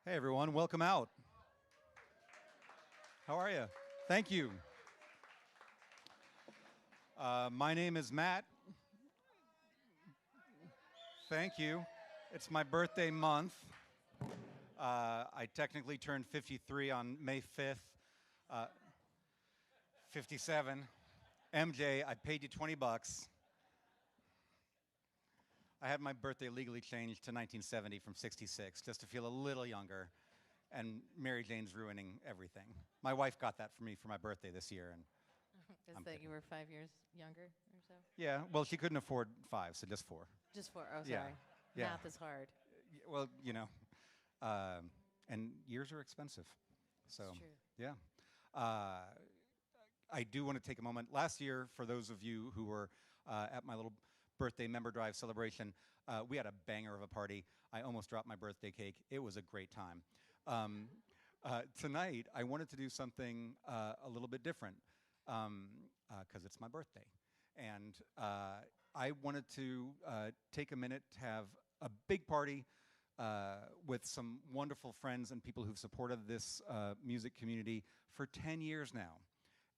Hey everyone, welcome out. How are you? Thank you. My name is Matt. Thank you. It's my birthday month. I technically turned 53 on May 5th. 57. MJ, I paid you 20 bucks. I had my birthday legally changed to 1970 from 66 just to feel a little younger. And Mary Jane's ruining everything. My wife got that for me for my birthday this year. And Is I'm that kidding. you were 5 years younger or so? Yeah, well, she couldn't afford 5, so just 4. Just four. Oh, Yeah. sorry. Yeah. Math is hard. Well, and years are expensive. So, It's true. yeah. Uh, I do want to take a moment. Last year, for those of you who were at my little birthday member drive celebration, we had a banger of a party. I almost dropped my birthday cake. It was a great time. Tonight, I wanted to do something a little bit different because it's my birthday. And I wanted to take a minute to have a big party with some wonderful friends and people who've supported this music community for 10 years now.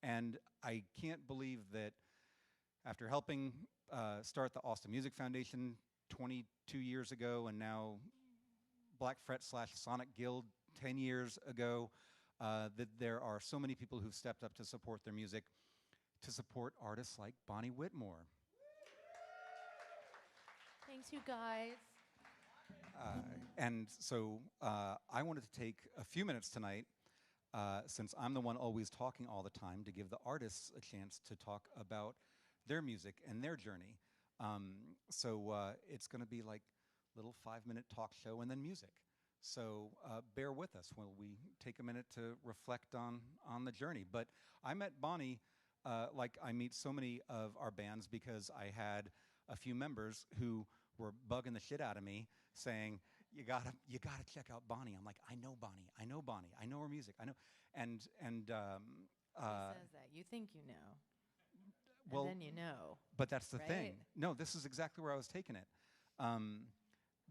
And I can't believe that after helping start the Austin Music Foundation 22 years ago and now Black Fret / Sonic Guild 10 years ago, that there are so many people who've stepped up to support their music, to support artists like Bonnie Whitmore. Thanks, you guys. And so I wanted to take a few minutes tonight, since I'm the one always talking all the time, to give the artists a chance to talk about their music and their journey. So it's going to be like a little 5-minute talk show and then music. So bear with us while we take a minute to reflect on the journey. But I met Bonnie like I meet so many of our bands because I had a few members who were bugging the shit out of me saying, you gotta check out Bonnie. I'm like, I know Bonnie, I know her music, I know. And Who says that? You think you know. well, And then you know. but that's the right? thing. No, this is exactly where I was taking it.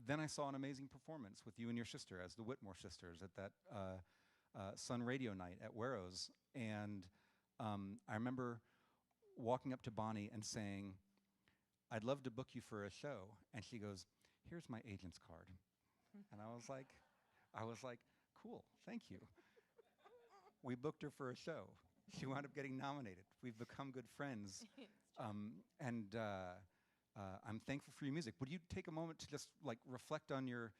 Then I saw an amazing performance with you and your sister as the Whitmore sisters at that Sun Radio night at Warro's. And I remember walking up to Bonnie and saying, I'd love to book you for a show. And she goes, here's my agent's card. And I was like, cool, thank you. We booked her for a show. She wound up getting nominated. We've become good friends. And I'm thankful for your music. Would you take a moment to just like reflect on your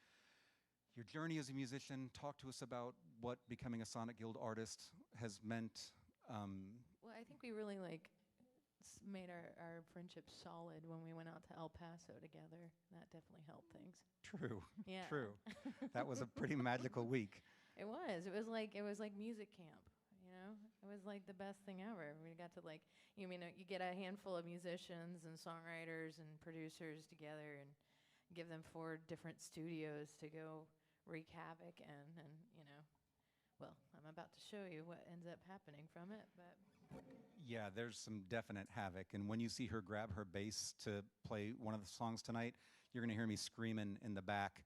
journey as a musician? Talk to us about what becoming a Sonic Guild artist has meant. Well, I think we really made our friendship solid when we went out to El Paso together. That definitely helped things. True. Yeah. True. That was a pretty magical week. It was. It was like music camp. You know, it was like the best thing ever. We got to you get a handful of musicians and songwriters and producers together and give them 4 different studios to go wreak havoc in, and well, I'm about to show you what ends up happening from it, but. Yeah, there's some definite havoc. And when you see her grab her bass to play one of the songs tonight, you're going to hear me screaming in the back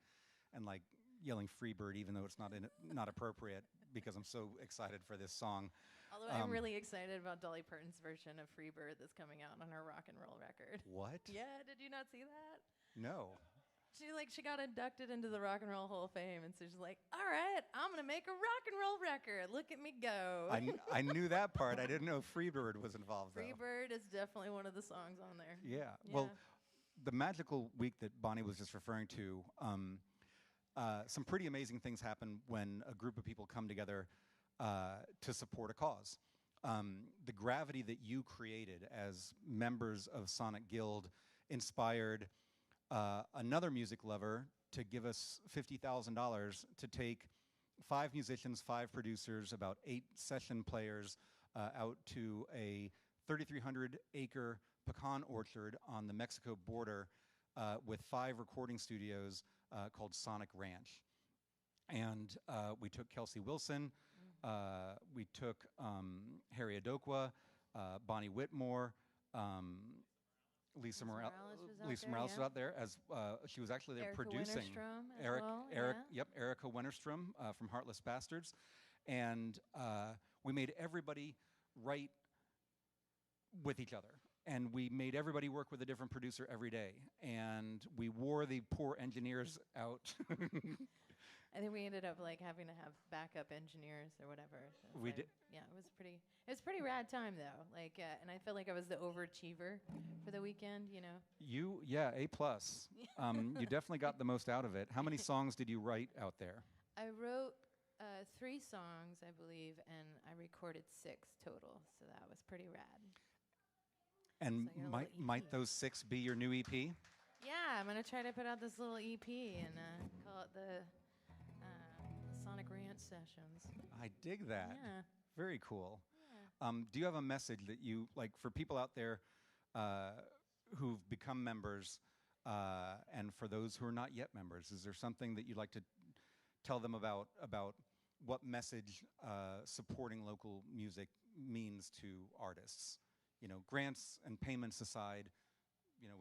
and like yelling Freebird, even though it's not appropriate because I'm so excited for this song. Although I'm really excited about Dolly Parton's version of Freebird that's coming out on her rock and roll record. What? Yeah, did you not see that? No. She got inducted into the Rock and Roll Hall of Fame, and so she's like, all right, I'm going to make a rock and roll record. Look at me go. I knew that part. I didn't know Freebird was involved, though. Freebird is definitely one of the songs on there. Yeah. Well, the magical week that Bonnie was just referring to, some pretty amazing things happen when a group of people come together to support a cause. The gravity that you created as members of Sonic Guild inspired another music lover to give us $50,000 to take 5 musicians, 5 producers, about 8 session players out to a 3,300-acre pecan orchard on the Mexico border with 5 recording studios called Sonic Ranch. And we took Kelsey Wilson, we took Harry Adokwa, Bonnie Whitmore, Lisa Lisa Morales Morales was out there as she was actually there Erica producing. Winterstrom as well, yeah. Erica Winterstrom from Heartless Bastards, and we made everybody write with each other, and we made everybody work with a different producer every day, and we wore the poor engineers out. I think we ended up like having to have backup engineers or whatever. So We like, did. Yeah, it was pretty rad time though. Like, and I felt like I was the overachiever for the weekend. You know. A plus. You definitely got the most out of it. How many songs did you write out there? I wrote 3 songs, I believe, and I recorded 6 total. So that was pretty rad. And So I got a little might EP. those 6 be your new EP? Yeah, I'm gonna try to put out this little EP and call it the Sonic Rant Sessions. I dig that. Yeah. Very cool. Yeah. Do you have a message that you like for people out there who've become members, and for those who are not yet members? Is there something that you'd like to tell them about what message supporting local music means to artists? You know, grants and payments aside, you know,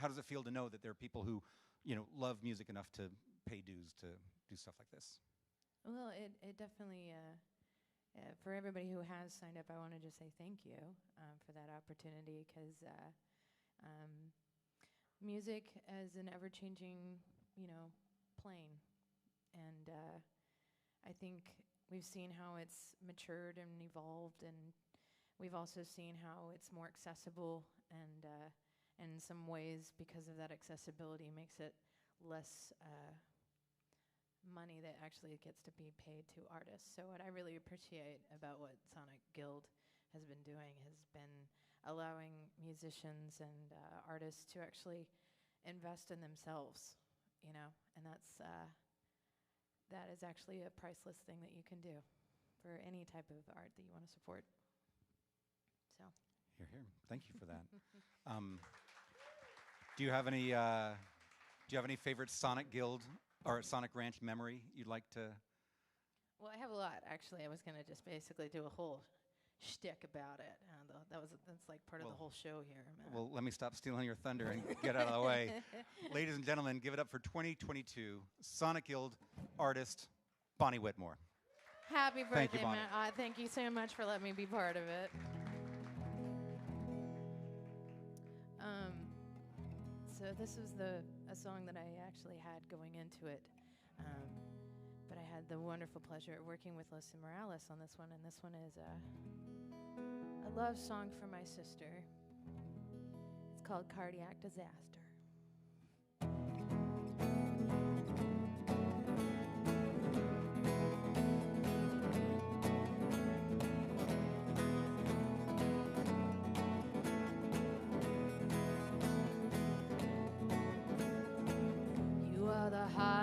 how does it feel to know that there are people who, you know, love music enough to pay dues to do stuff like this? Well, it definitely, for everybody who has signed up, I want to just say thank you for that opportunity, because music is an ever-changing, you know, plane. And I think we've seen how it's matured and evolved, and we've also seen how it's more accessible, and in some ways, because of that accessibility, makes it less money that actually gets to be paid to artists. So what I really appreciate about what Sonic Guild has been doing has been allowing musicians and artists to actually invest in themselves, you know, and that is actually a priceless thing that you can do for any type of art that you want to support. So. Here. Thank you for that. Do you have any favorite Sonic Guild or Sonic Ranch memory you'd like to? Well, I have a lot, actually. I was going to just basically do a whole shtick about it. That's like part of the whole show here, Matt. Well, let me stop stealing your thunder and get out of the way. Ladies and gentlemen, give it up for 2022 Sonic Guild artist Bonnie Whitmore. Happy birthday, Thank you, Bonnie. Matt. Thank you so much for letting me be part of it. So this was a song that I actually had going into it, but I had the wonderful pleasure of working with Lisa Morales on this one, and this one is a love song for my sister. It's called Cardiac Disaster.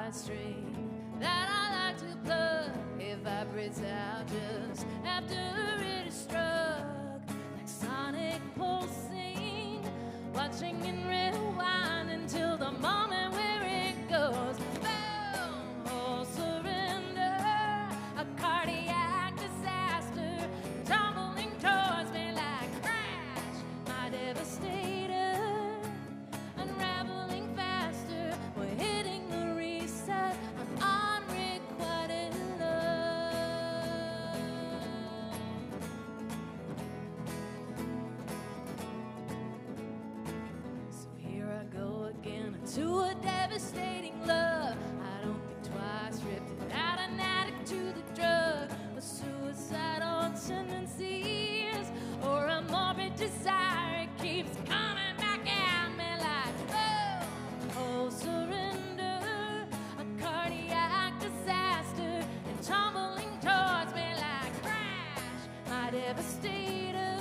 String that I like to plug. It vibrates out just after it is struck, like sonic pulsing, watching and rewind until the moment where it goes boom, whole surrender, a cardiac disaster, tumbling towards me like crash, my devastator, unraveling faster, we're hitting unrequited love. So here I go again to a devastating love. I don't think twice, ripped out an addict to the drug, with suicidal tendencies or a morbid desire. It keeps coming back at me like, oh, whole surrender, a cardiac disaster, and tumbling towards me like crash, my devastator,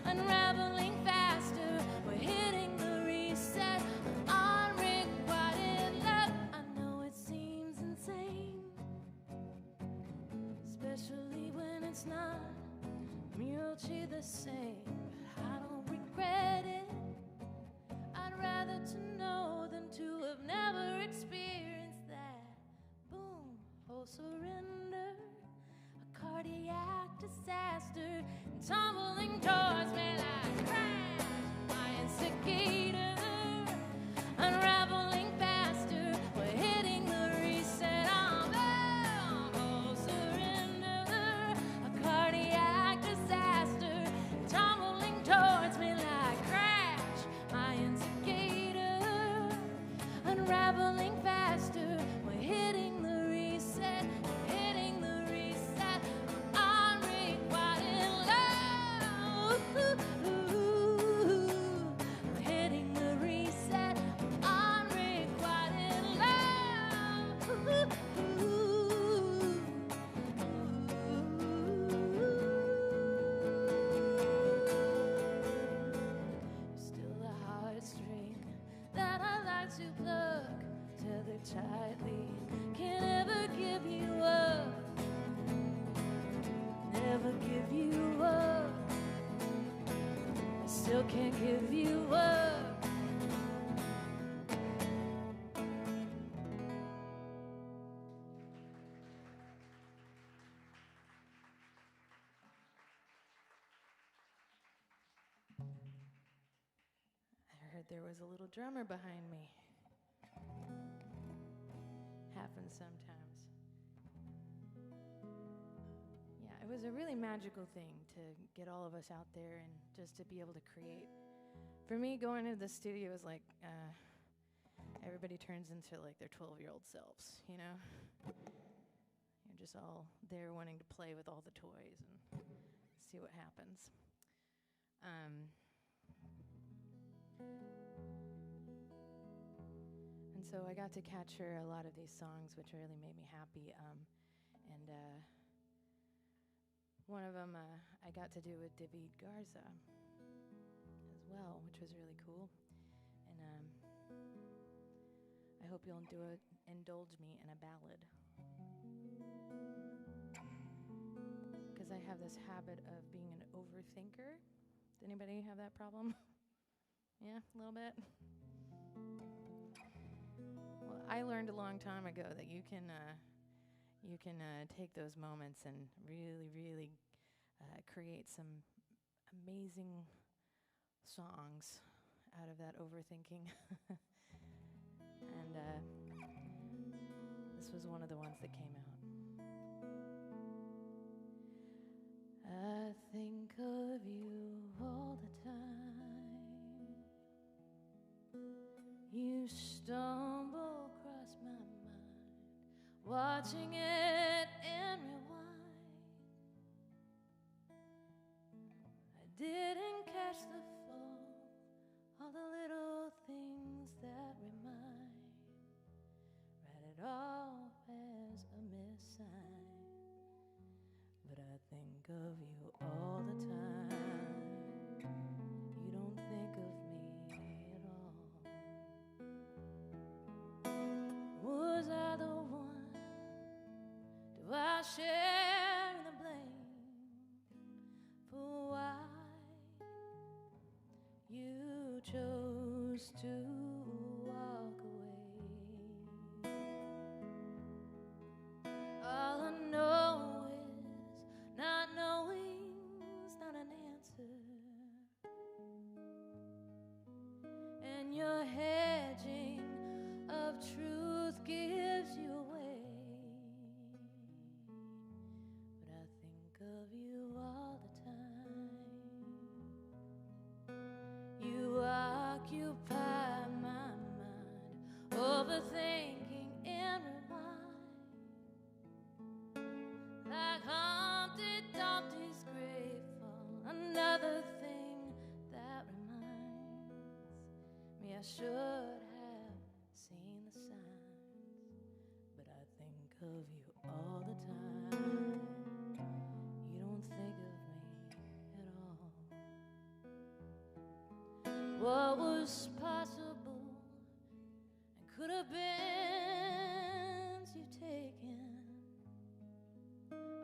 unraveling faster, we're hitting the reset, unrequited love. I know it seems insane, especially when it's not mutually the same, but I don't regret it. I'd rather to know than to have never experienced that. Boom, whole surrender, a cardiac disaster, and tumbling towards me like crash, still can't give you up. I heard there was a little drummer behind me. Happens sometimes. Yeah, it was a really magical thing to get all of us out there and just to be able to create. For me, going into the studio was like everybody turns into like their 12-year-old selves, you know? You're just all there wanting to play with all the toys and see what happens. And so I got to capture a lot of these songs, which really made me happy. And one of them I got to do with David Garza as well, which was really cool. And I hope you'll indulge me in a ballad. Because I have this habit of being an overthinker. Does anybody have that problem? Yeah, a little bit? Well, I learned a long time ago that you can take those moments and really, really create some amazing songs out of that overthinking. And this was one of the ones that came out. I think of you all the time. You stumble across my mind, watching it and rewind. I didn't catch the fall, all the little things that remind. Read it all as a missign, but I think of you all the time. You don't think of me at all. Was I the one? Do I share the blame for why you chose to walk away? All I know is not knowing's not an answer, and your hedging of truth gives you away. But I think of you all the time. You occupy my mind, overthinking and rewind. Like Humpty Dumpty's grave fall, another thing that reminds me I should have seen the signs. But I think of you all the time. You don't think of me at all. What was possible and could have been you've taken.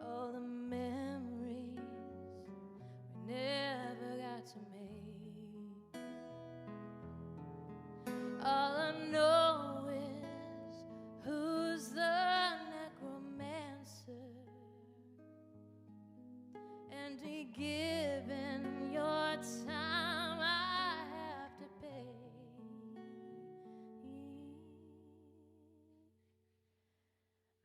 All the memories we never got to make. All I know is who's the necromancer, and he given your time I have to pay.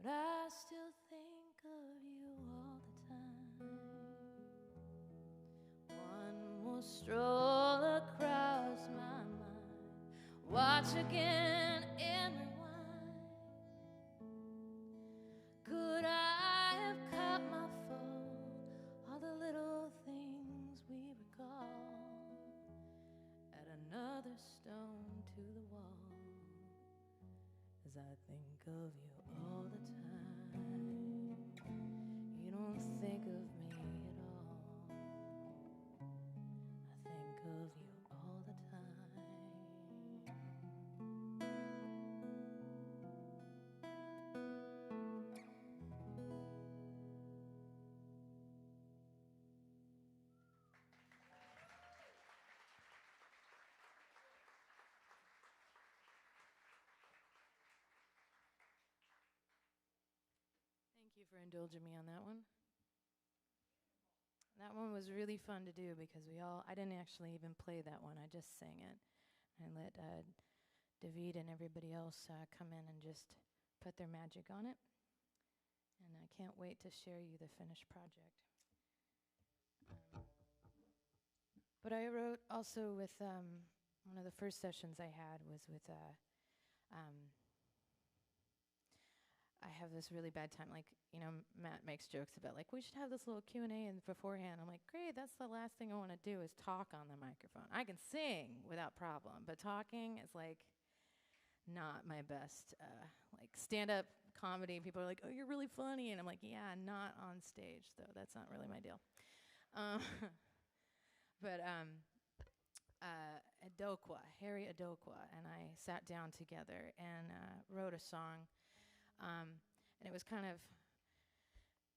But I still think of you all the time. One more stroll across my mind, watch again and rewind. Could I have caught my fall, all the little things we recall? Add another stone to the wall, as I think of you all the time. You don't think of me at all. I think of you all the time. for indulging me on that one. That one was really fun to do because I didn't actually even play that one. I just sang it. I let David and everybody else come in and just put their magic on it. And I can't wait to share you the finished project. But I wrote also with one of the first sessions I had was with I have this really bad time. Like, you know, Matt makes jokes about, like, we should have this little Q&A beforehand. I'm like, great, that's the last thing I want to do is talk on the microphone. I can sing without problem, but talking is, like, not my best. Like, stand-up comedy, people are like, oh, you're really funny. And I'm like, yeah, not on stage, though. That's not really my deal. But Harry Adokwa, and I sat down together and wrote a song. And it was kind of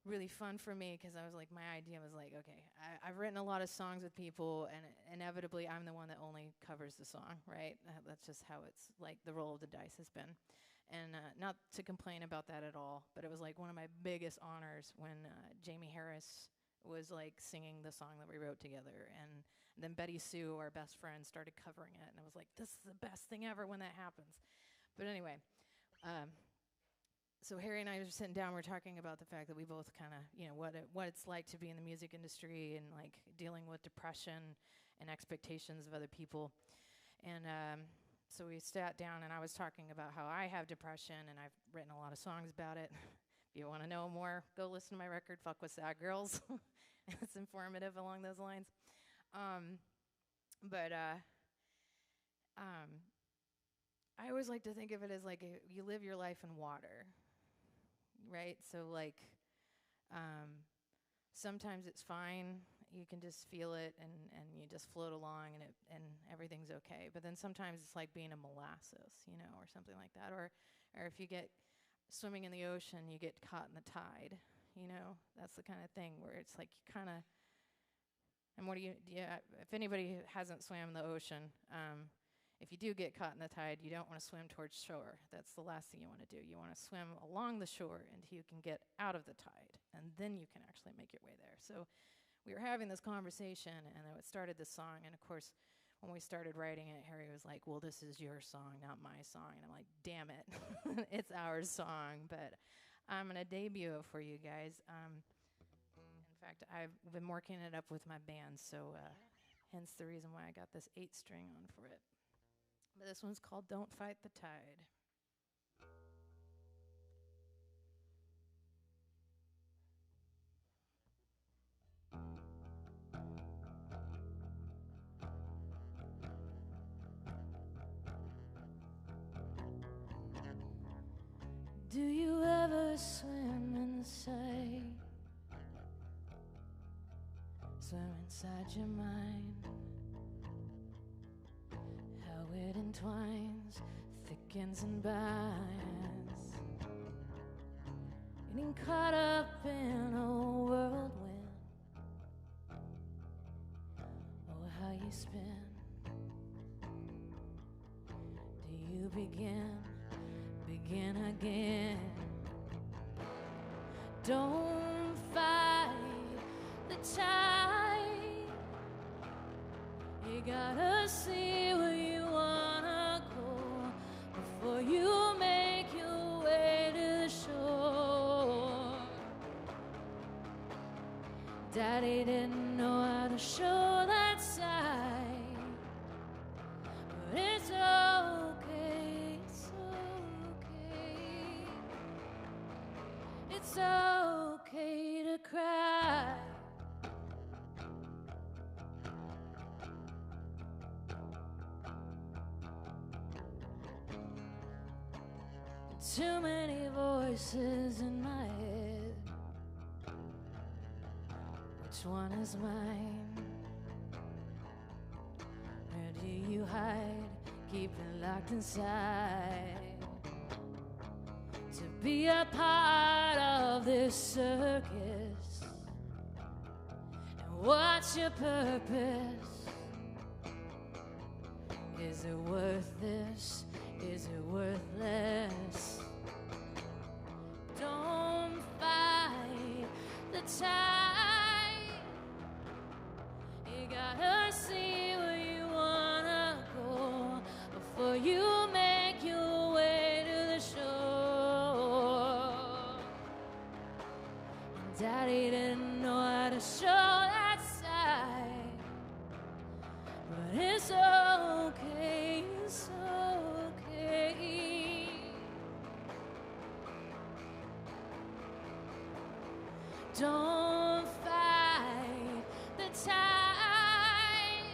really fun for me because I was like, my idea was like, okay, I've written a lot of songs with people, and inevitably I'm the one that only covers the song, right? That's just how it's like the roll of the dice has been. And not to complain about that at all, but it was like one of my biggest honors when Jamie Harris was like singing the song that we wrote together. And then Betty Sue, our best friend, started covering it. And I was like, this is the best thing ever when that happens. But anyway, so Harry and I were sitting down, we're talking about the fact that we both kind of, you know, what it's like to be in the music industry and like dealing with depression and expectations of other people. And so we sat down and I was talking about how I have depression and I've written a lot of songs about it. If you want to know more, go listen to my record, Fuck With Sad Girls. It's informative along those lines. I always like to think of it as like you live your life in water. Right? So like sometimes it's fine. You can just feel it and you just float along and everything's okay. But then sometimes it's like being a molasses, you know, or something like that. Or if you get swimming in the ocean, you get caught in the tide, you know. That's the kind of thing where it's like you kind of, and what do you, if anybody hasn't swam in the ocean, if you do get caught in the tide, you don't want to swim towards shore. That's the last thing you want to do. You want to swim along the shore until you can get out of the tide, and then you can actually make your way there. So we were having this conversation, and it started this song, and of course, when we started writing it, Harry was like, well, this is your song, not my song. And I'm like, damn it, it's our song, but I'm going to debut it for you guys. In fact, I've been working it up with my band, so hence the reason why I got this 8-string on for it. But this one's called Don't Fight the Tide. Do you ever swim in the sea? Swim inside your mind. How it entwines, thickens and binds. Getting caught up in a whirlwind. Oh, how you spin. Do you begin again? Don't fight the tide. You gotta see where you wanna go before you make your way to the shore. Daddy didn't know how to show that side, but it's okay, it's okay. It's okay to cry. Too many voices in my head. Which one is mine? Where do you hide? Keep it locked inside. To be a part of this circus. And what's your purpose? Is it worth this? Is it worthless? Don't fight tide. You gotta see where you wanna go before you make your way to the shore. And Daddy didn't know how to show that side, but it's okay, it's okay. Don't fight the tide.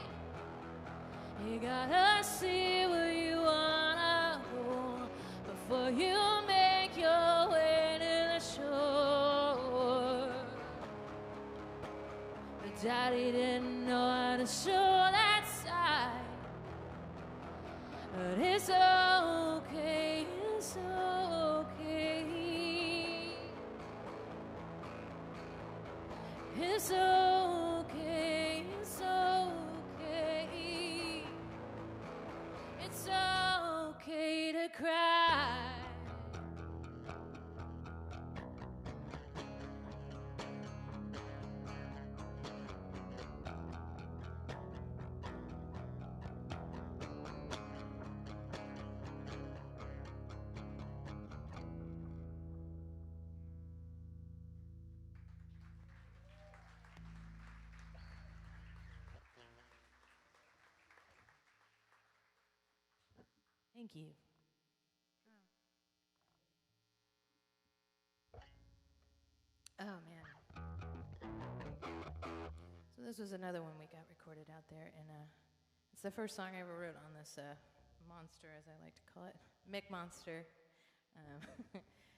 You gotta see where you wanna go before you make your way to the shore. But Daddy didn't know how to show that side, but it's okay, it's okay. It's okay, it's okay. It's okay to cry. Thank you. Oh, man. So this was another one we got recorded out there, and it's the first song I ever wrote on this monster, as I like to call it, Mick Monster,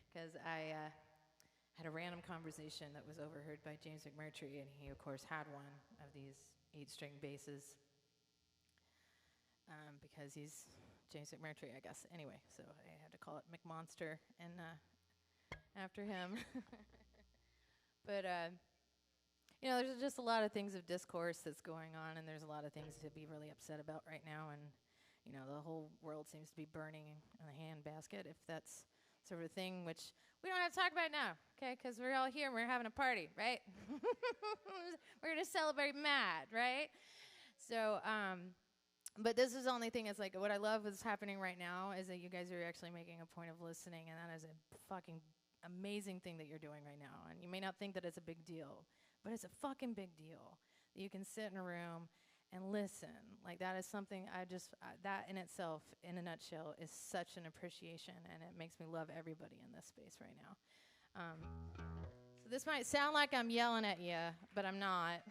because I had a random conversation that was overheard by James McMurtry, and he, of course, had one of these 8-string basses, because he's James McMurtry, I guess. Anyway, so I had to call it McMonster and after him. But you know, there's just a lot of things of discourse that's going on, and there's a lot of things to be really upset about right now. And you know, the whole world seems to be burning in a handbasket, if that's sort of a thing, which we don't have to talk about now, okay? Because we're all here and we're having a party, right? We're gonna celebrate mad, right? So. But this is the only thing. It's like what I love is happening right now is that you guys are actually making a point of listening, and that is a fucking amazing thing that you're doing right now. And you may not think that it's a big deal, but it's a fucking big deal that you can sit in a room and listen. Like that is something that in itself, in a nutshell, is such an appreciation, and it makes me love everybody in this space right now. So this might sound like I'm yelling at you, but I'm not.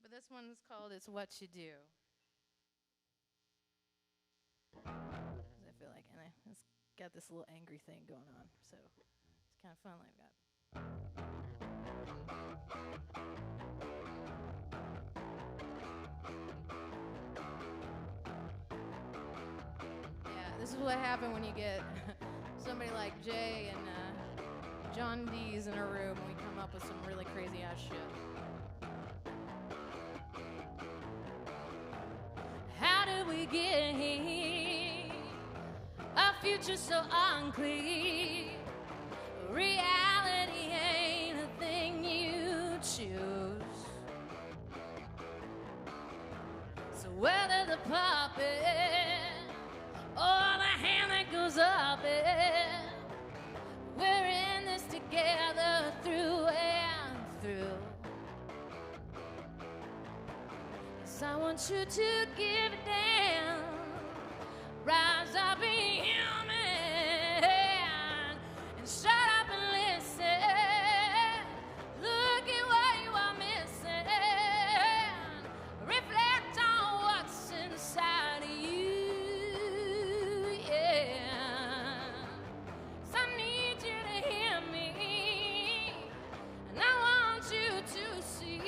But this one's called It's What You Do. I feel like, and it's got this little angry thing going on, so it's kind of fun like that. Yeah, this is what happened when you get somebody like Jay and John D's in a room and we come up with some really crazy ass shit. How did we get here? A future so unclear. Reality ain't a thing you choose. So whether the puppet or the hand that goes up it, we're in this together through and through. I want you to give it down, rise up, be human, and shut up and listen. Look at what you are missing. Reflect on what's inside of you, yeah. So I need you to hear me, and I want you to see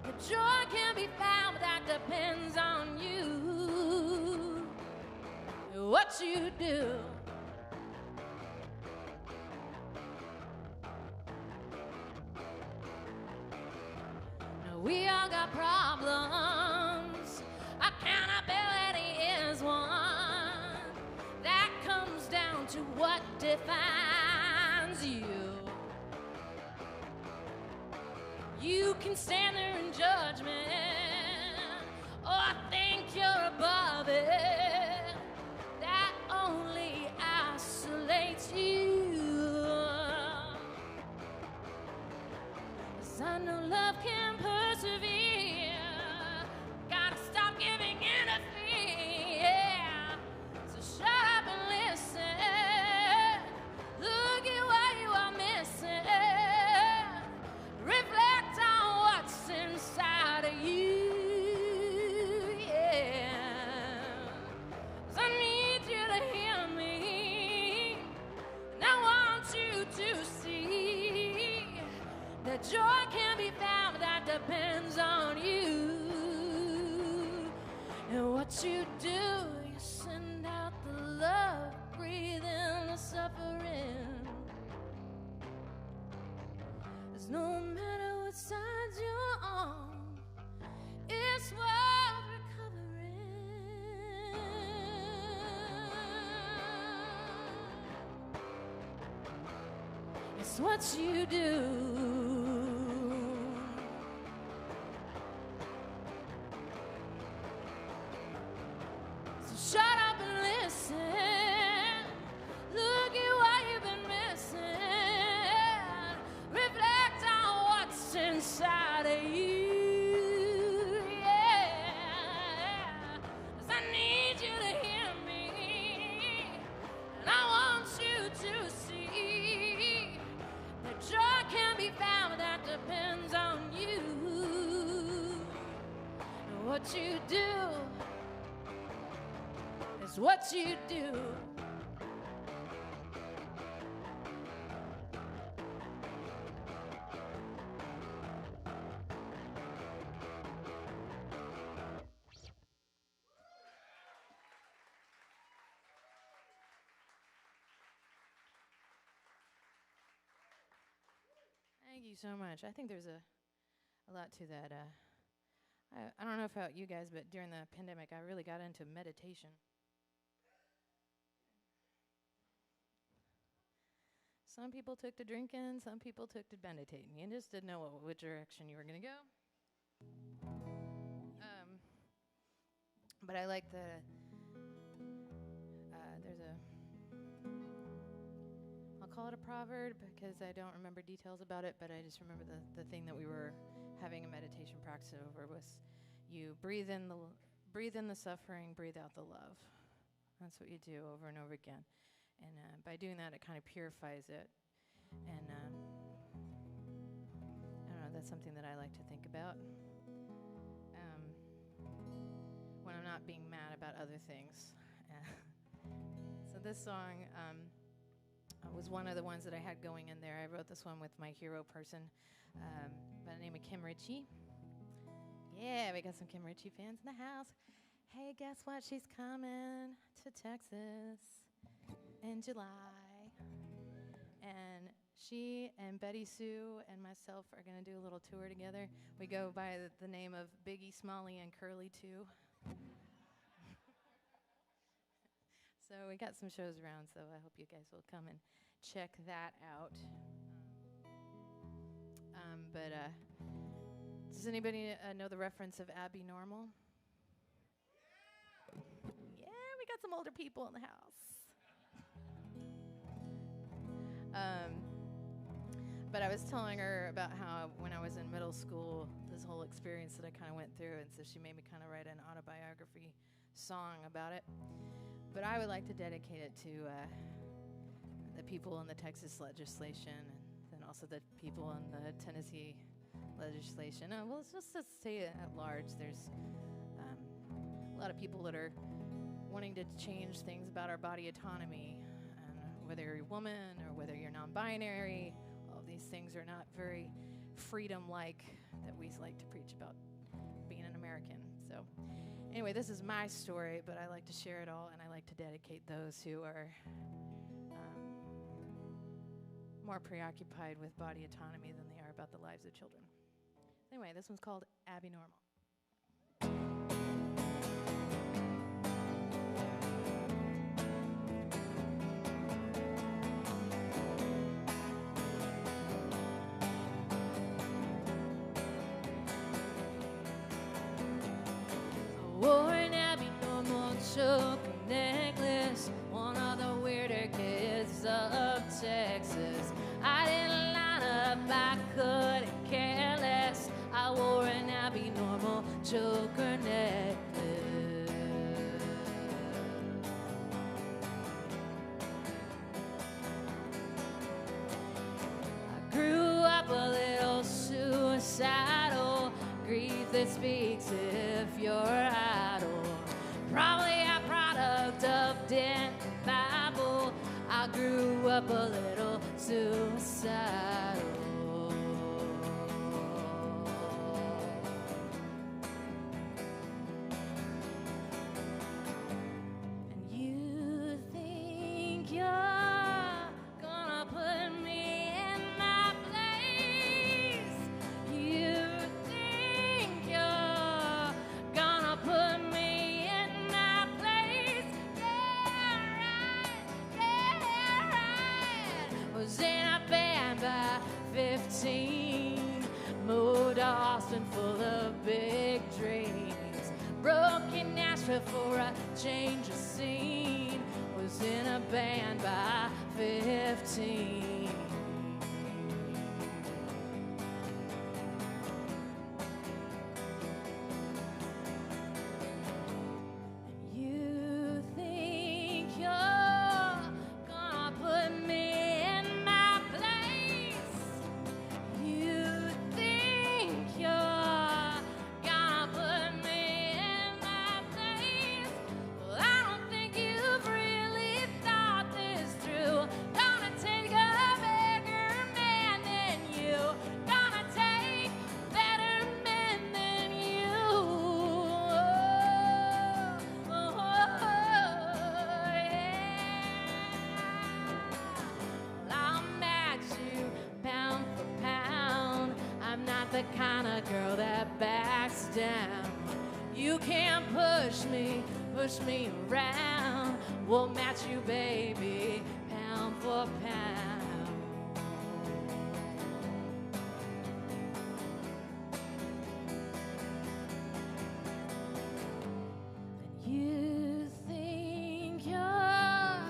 the joy can be found, but that depends on you, what you do. Now we all got problems. Accountability is one. That comes down to what defines you. you can stand there and judge me, or think you're above it. That only isolates you. 'Cause I know love can persevere. Gotta stop giving in to fear. So shut up and listen. Look at what you are missing. Reflect on what's inside of you. Yeah. 'Cause I need you to hear me. And I want you to see that joy can be found, that depends on you. And what you do, you send out the love, breathe in the suffering. 'Cause no matter what side you're on, it's worth recovering. It's what you do. Shut up and listen. Look at what you've been missing. Reflect on what's inside of you. Yeah. 'Cause I need you to hear me. And I want you to see that joy can be found, that depends on you. And what you do, it's what you do. Thank you so much. I think there's a lot to that. I don't know about you guys, but during the pandemic, I really got into meditation. Some people took to drinking, some people took to meditating. You just didn't know which direction you were going to go. But I like there's I'll call it a proverb because I don't remember details about it, but I just remember the thing that we were having a meditation practice over was you breathe in the suffering, breathe out the love. That's what you do over and over again. And by doing that, it kind of purifies it. And I don't know, that's something that I like to think about when I'm not being mad about other things. So this song was one of the ones that I had going in there. I wrote this one with my hero person by the name of Kim Ritchie. Yeah, we got some Kim Ritchie fans in the house. Hey, guess what? She's coming to Texas in July. And she and Betty Sue and myself are going to do a little tour together. We go by the name of Biggie, Smalley, and Curly too. So we got some shows around, so I hope you guys will come and check that out. Does anybody know the reference of Abby Normal? Yeah, we got some older people in the house. But I was telling her about how when I was in middle school, this whole experience that I kind of went through, and so she made me kind of write an autobiography song about it. But I would like to dedicate it to the people in the Texas legislation, and then also the people in the Tennessee legislation. Well, it's just to say it at large. There's a lot of people that are wanting to change things about our body autonomy, and whether you're a woman or whether you're non-binary, all of these things are not very freedom-like that we like to preach about being an American. So anyway, this is my story, but I like to share it all, and I like to dedicate those who are more preoccupied with body autonomy than they are about the lives of children. Anyway, this one's called Abby Normal. choker necklace. I grew up a little suicidal, grief that speaks if you're idle. Probably a product of dead Bible. I grew up a little suicidal. And you think you're gonna put me in my place. You think you're gonna put me in my place. Yeah, right. Was in a band by 15. Moved to Austin full of big dreams. Broke in Nashville for a change of scene. Was in a band by 15. You think you're gonna put me in my place. You think you're gonna put me in my place. Well, I don't think you've really thought this through. Gonna take a bigger man than you. Gonna take better men than you. Yeah. I'll match you pound for pound. I'm not the kind of girl that backs down. You can't push me around. We'll match you, baby, pound for pound. And you think you're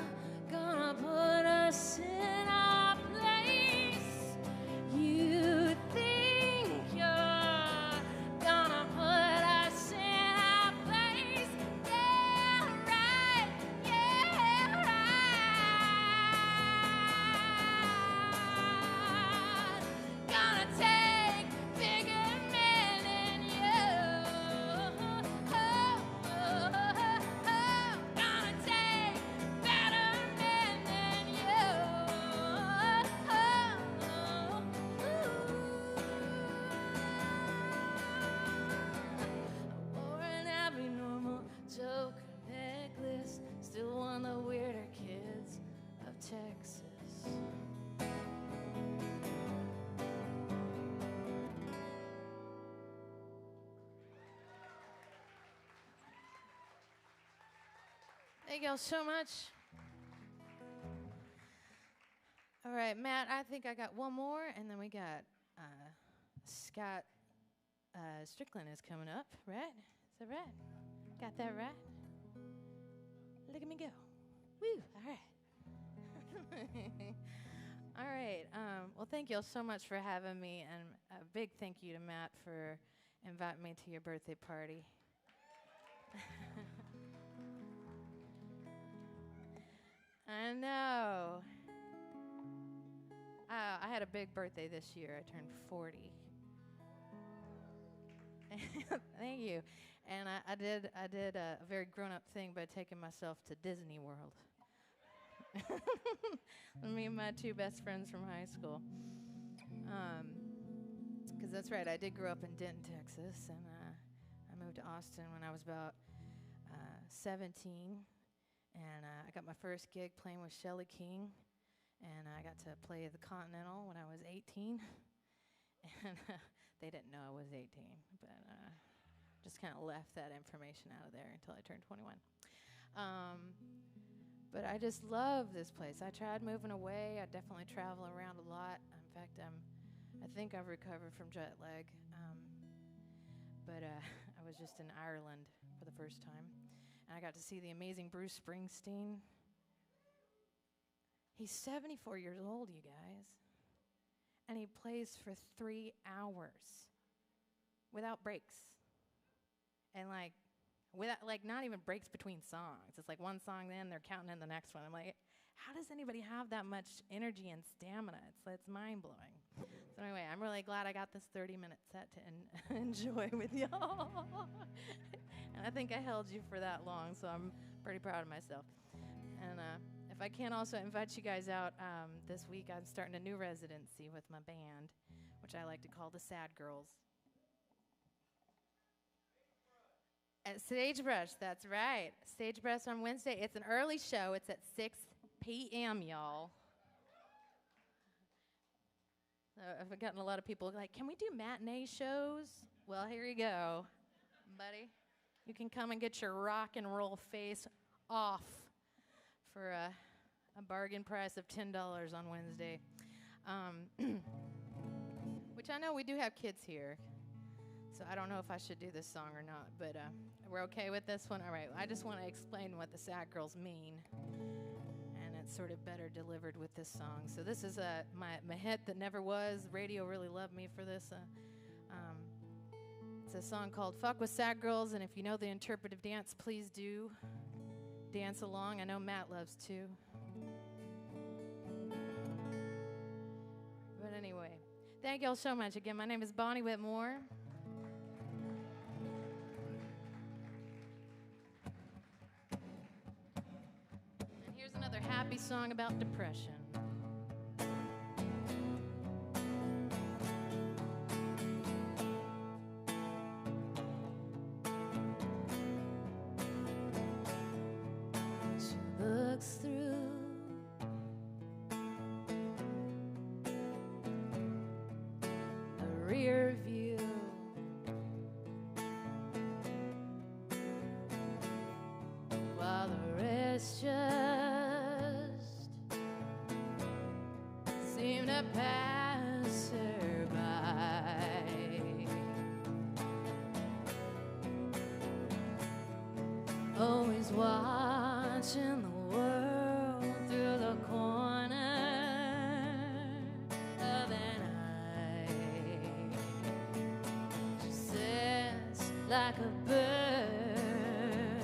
gonna put us in our place. You think you're gonna put us in our place. Yeah, right. Yeah, right. Gonna take bigger men than you. Gonna take better men than you. Wore an abnormal choker necklace. Still one of the weirder kids of Texas. Thank y'all so much. All right, Matt, I think I got one more, and then we got Scott Strickland is coming up, right? Is that right? Got that right? Look at me go. Woo, all right. All right, well, thank y'all so much for having me, and a big thank you to Matt for inviting me to your birthday party. I know. I had a big birthday this year. I turned 40. Thank you. And I did a very grown-up thing by taking myself to Disney World. Me and my two best friends from high school. Because that's right, I did grow up in Denton, Texas, and I moved to Austin when I was about 17. And I got my first gig playing with Shelley King, and I got to play the Continental when I was 18. And they didn't know I was 18, but just kind of left that information out of there until I turned 21. But I just love this place. I tried moving away. I definitely travel around a lot. In fact, I think I've recovered from jet lag. But I was just in Ireland for the first time. And I got to see the amazing Bruce Springsteen. He's 74 years old, you guys. And he plays for 3 hours without breaks. and like, without like not even breaks between songs. It's like one song, then they're counting in the next one. I'm like, how does anybody have that much energy and stamina? It's mind blowing. So anyway, I'm really glad I got this 30-minute set to enjoy with y'all. And I think I held you for that long, so I'm pretty proud of myself. And if I can also invite you guys out, this week I'm starting a new residency with my band, which I like to call the Sad Girls. At Sagebrush, that's right. Sagebrush on Wednesday. It's an early show. It's at 6 p.m., y'all. I've gotten a lot of people like, can we do matinee shows? Well, here you go, buddy. You can come and get your rock and roll face off for a bargain price of $10 on Wednesday. Which I know we do have kids here, so I don't know if I should do this song or not, but we're okay with this one? All right, I just want to explain what the Sad Girls mean, and it's sort of better delivered with this song. So this is my hit that never was. Radio really loved me for this. It's a song called Fuck with Sad Girls, and if you know the interpretive dance, please do dance along. I know Matt loves to. But anyway, thank y'all so much. Again, my name is Bonnie Whitmore. And here's another happy song about depression. She looks through the rear view, while the rest just seem to pass her by. Always watching the world through the corner of an eye. She sits like a bird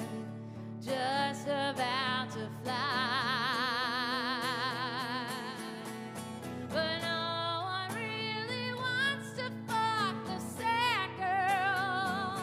just about to fly. But no one really wants to fuck the sad girl.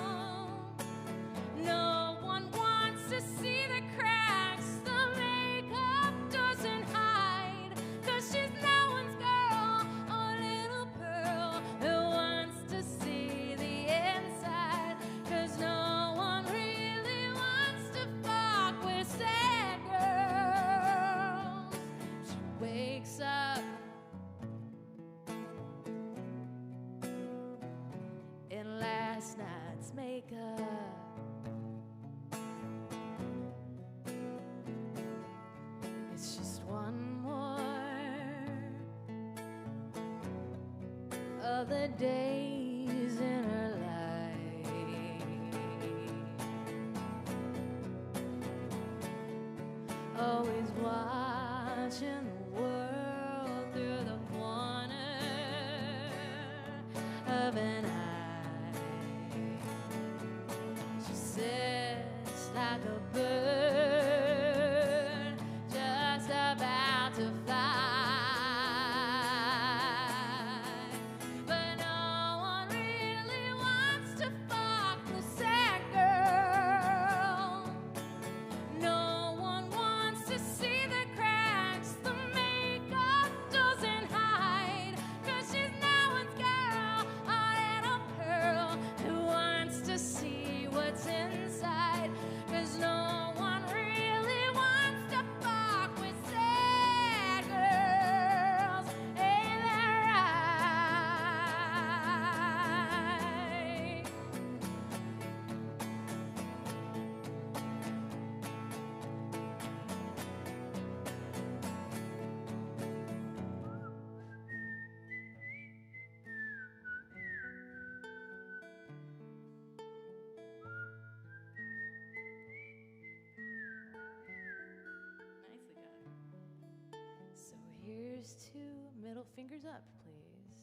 No one wants to see the cracks the makeup doesn't hide. 'Cause she's no one's girl, a little pearl who wants to see the inside. 'Cause no one really wants to fuck with sad girls. She wakes up in last night's makeup. It's just one more of the days in her life. Always watching the world through the corner of an eye. She sits like a bird just about to fly. But no one really wants to fuck the sad girl. No one wants to see the cracks the makeup doesn't hide. 'Cause she's no one's girl, a little pearl who wants to see what's inside. 'Cause no one really wants to fuck with sad girls. Ain't that right? Nicely done. So here's to middle fingers up, please.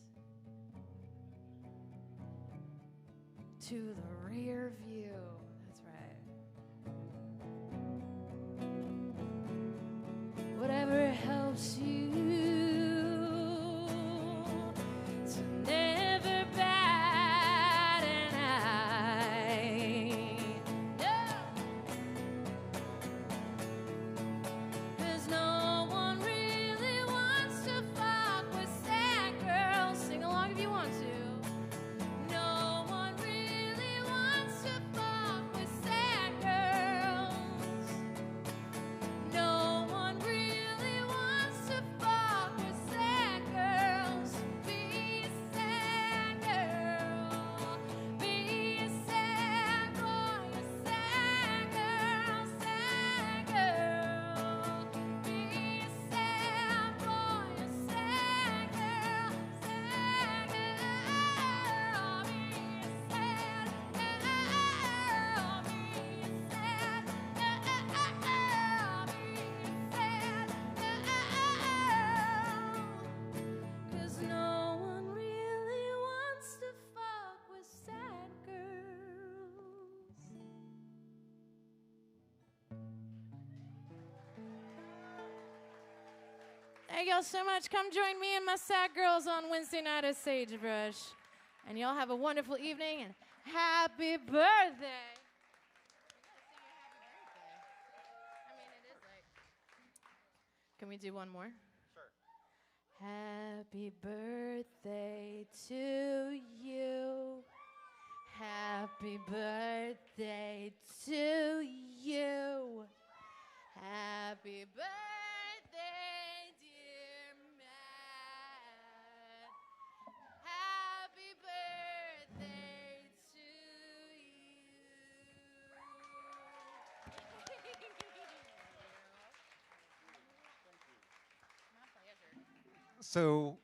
To the rear view. Thank y'all so much. Come join me and my sad girls on Wednesday night at Sagebrush. And y'all have a wonderful evening and happy birthday. Can we do one more? Sure. Happy birthday to you. Happy birthday to you. Happy birthday, dear Matt. Happy birthday to you. So,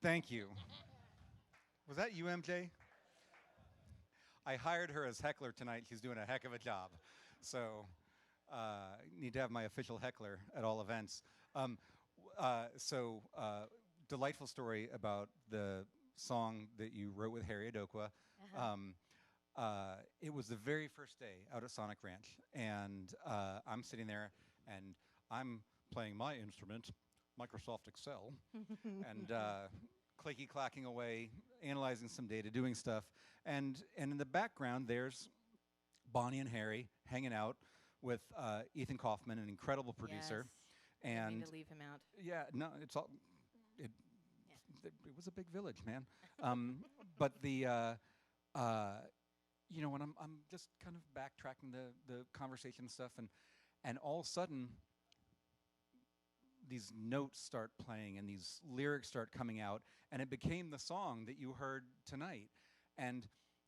thank you. Was that you, MJ? I hired her as heckler tonight. She's doing a heck of a job. So, need to have my official heckler at all events. Delightful story about the song that you wrote with Harry Adokwa. It was the very first day out at Sonic Ranch, and I'm sitting there, and I'm playing my instrument, Microsoft Excel, and clicky-clacking away, analyzing some data, doing stuff. And in the background, there's Bonnie and Harry hanging out with Ethan Kaufman, an incredible producer. Yes. And need to leave him out. Yeah, no, it's all. It was a big village, man. But the, you know, when I'm just kind of backtracking the conversation and stuff, and all of a sudden, these notes start playing and these lyrics start coming out, and it became the song that you heard tonight. And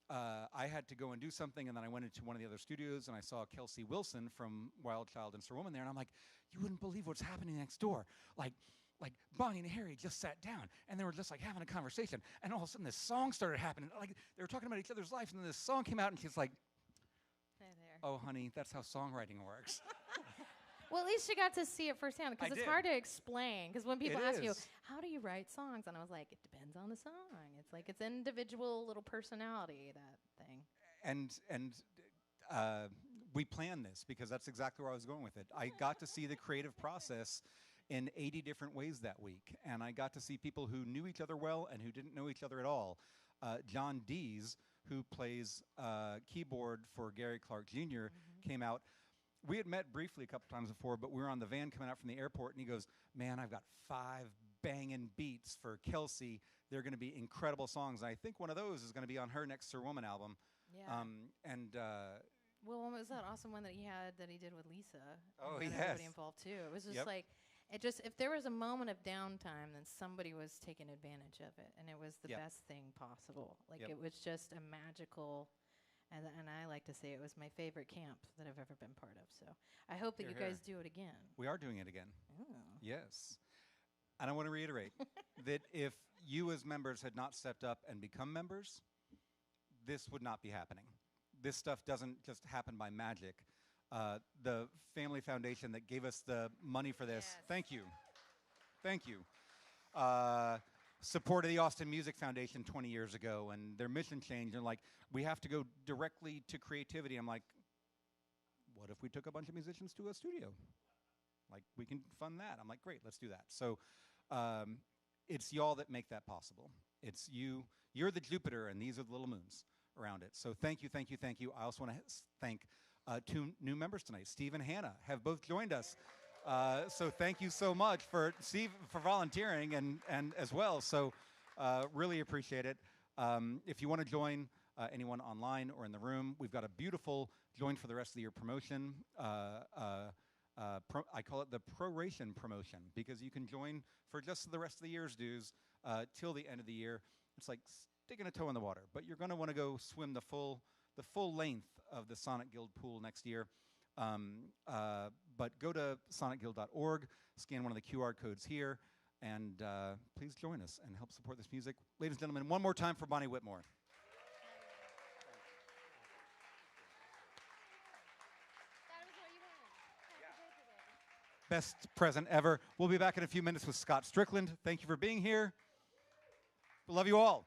I had to go and do something, and then I went into one of the other studios, and I saw Kelsey Wilson from Wild Child and Sir Woman there, and I'm like, you wouldn't believe what's happening next door. Like Bonnie and Harry just sat down, and they were just like having a conversation, and all of a sudden this song started happening. Like they were talking about each other's lives, and then this song came out, and she's like, oh, honey, that's how songwriting works. Well, at least you got to see it firsthand, because it's hard to explain. Because when people ask you, how do you write songs? And I was like, it depends on the song. It's like it's individual little personality, that thing. And we planned this because that's exactly where I was going with it. I got to see the creative process in 80 different ways that week. And I got to see people who knew each other well and who didn't know each other at all. John Dees, who plays keyboard for Gary Clark Jr., came out. We had met briefly a couple times before, but we were on the van coming out from the airport, and he goes, man, I've got 5 banging beats for Kelsey. They're going to be incredible songs. And I think one of those is going to be on her next Sir Woman album. Yeah. Well, what was that awesome one that he did with Lisa? Oh, yes. Everybody involved, too. It was just like, if there was a moment of downtime, then somebody was taking advantage of it, and it was the best thing possible. Like, it was just a magical... And I like to say it was my favorite camp that I've ever been part of. So I hope that you guys do it again. We are doing it again. Oh. Yes. And I want to reiterate that if you as members had not stepped up and become members, this would not be happening. This stuff doesn't just happen by magic. The Family Foundation that gave us the money for this, thank you. Thank you. Supported the Austin Music Foundation 20 years ago, and their mission changed. And like, we have to go directly to creativity. I'm like, what if we took a bunch of musicians to a studio? Like, we can fund that. I'm like, great, let's do that. So it's y'all that make that possible. It's you. You're the Jupiter, and these are the little moons around it. So thank you, thank you, thank you. I also want to thank 2 new members tonight. Steve and Hannah have both joined us. So thank you so much for Steve for volunteering and as well. So really appreciate it. If you want to join anyone online or in the room, we've got a beautiful join for the rest of the year promotion. I call it the proration promotion because you can join for just the rest of the year's dues till the end of the year. It's like sticking a toe in the water, but you're going to want to go swim the full length of the Sonic Guild pool next year. But go to sonicguild.org, scan one of the QR codes here, and please join us and help support this music. Ladies and gentlemen, one more time for Bonnie Whitmore. Best present ever. We'll be back in a few minutes with Scott Strickland. Thank you for being here. Love you all.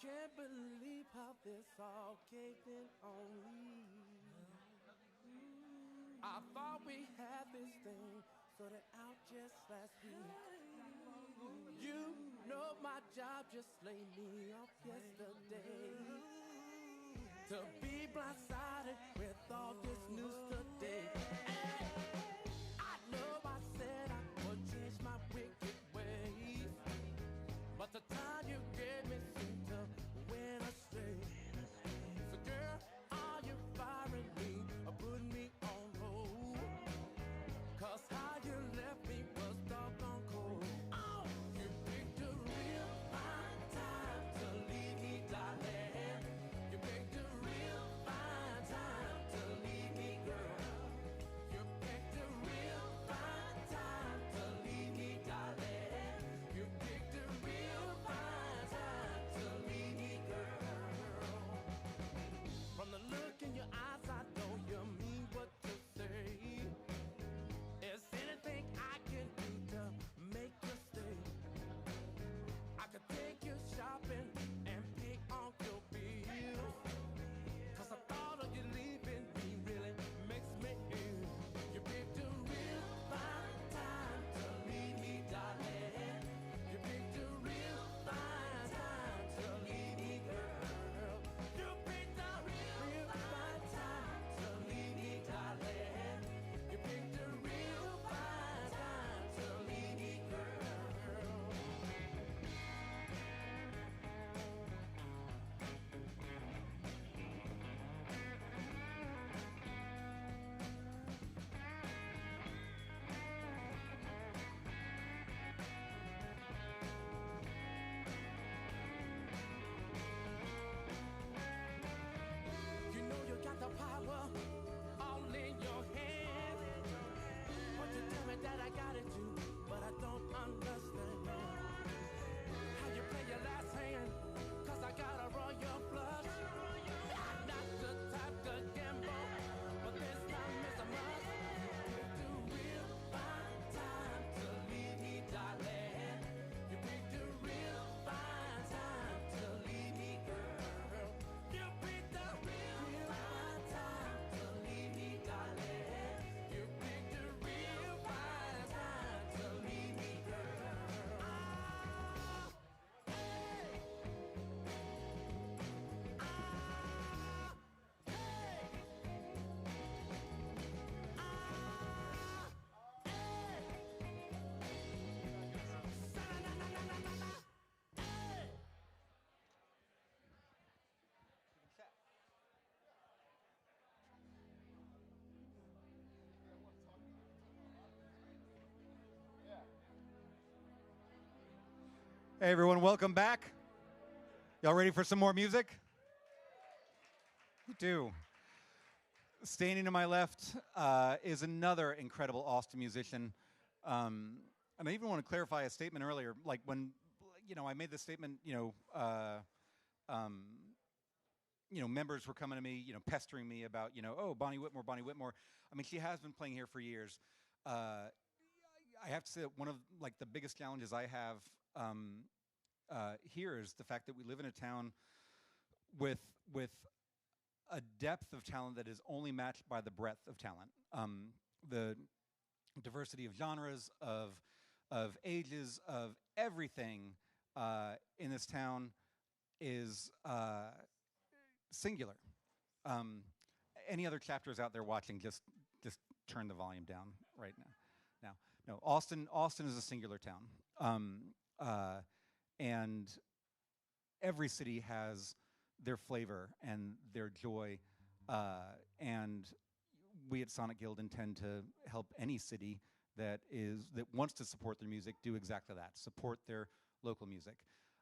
can't believe how this all caved in on me. I thought we had this thing sorted out just last week. You know my job just laid me off yesterday. To be blindsided with all this news today. I know I said I would change my wicked ways, but the time you gave me seemed to went astray. So girl, are you firing me or putting me on hold? 'Cause how you left me was doggone cold. Oh, you picked a real fine time to leave me, darling. You picked a real fine time to leave me, girl. You picked a real fine time to leave me, darling. You picked a real fine time to leave me, girl. From the look in your eyes, I know you mean what you say. Is anything I can do to make you stay? I could take you shopping and pay all your bills. 'Cause the thought of you leaving me really makes me ill. You picked a real fine time to leave me, darling. You picked a real fine time to leave me, girl. You picked a real fine time to leave me, darling. You picked a real fine time to leave me, girl. You know you got the power all in your hands. But you tell me that I got it too, but I don't understand how you play your last hand. 'Cause I gotta roll your flush. I'm not the type to gamble, but this time is a must. You picked a real fine time to leave me, darling. You picked a real fine time to leave me, girl. You picked a real fine time to leave me, darling. You picked a real fine time to leave me, girl. Hey everyone, welcome back. Y'all ready for some more music? You do. Standing to my left is another incredible Austin musician. And I even want to clarify a statement earlier. Like when, I made this statement, members were coming to me, pestering me about, oh, Bonnie Whitmore, Bonnie Whitmore. I mean, she has been playing here for years. I have to say that one of the biggest challenges I have here is the fact that we live in a town with a depth of talent that is only matched by the breadth of talent. The diversity of genres, of ages, of everything in this town is singular. Any other chapters out there watching, just turn the volume down right now. No, Austin is a singular town. And every city has their flavor and their joy, and we at Sonic Guild intend to help any city that wants to support their music do exactly that, support their local music.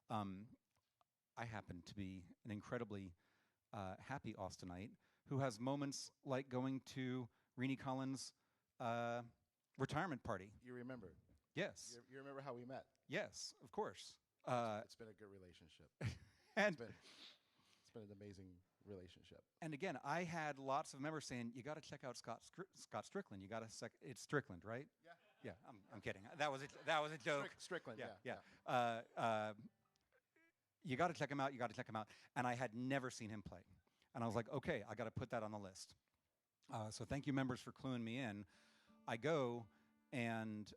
I happen to be an incredibly happy Austinite who has moments like going to Renee Collins' retirement party. You remember? Yes. You remember how we met? Yes, of course. It's been a good relationship. And it's been an amazing relationship. And again, I had lots of members saying, "You got to check out Scott Strickland. You got to it's Strickland, right?" Yeah. Yeah, I'm kidding. That was a joke. Strickland. Yeah. you got to check him out. You got to check him out. And I had never seen him play. And I was like, okay, I got to put that on the list. So thank you, members, for cluing me in. I go, and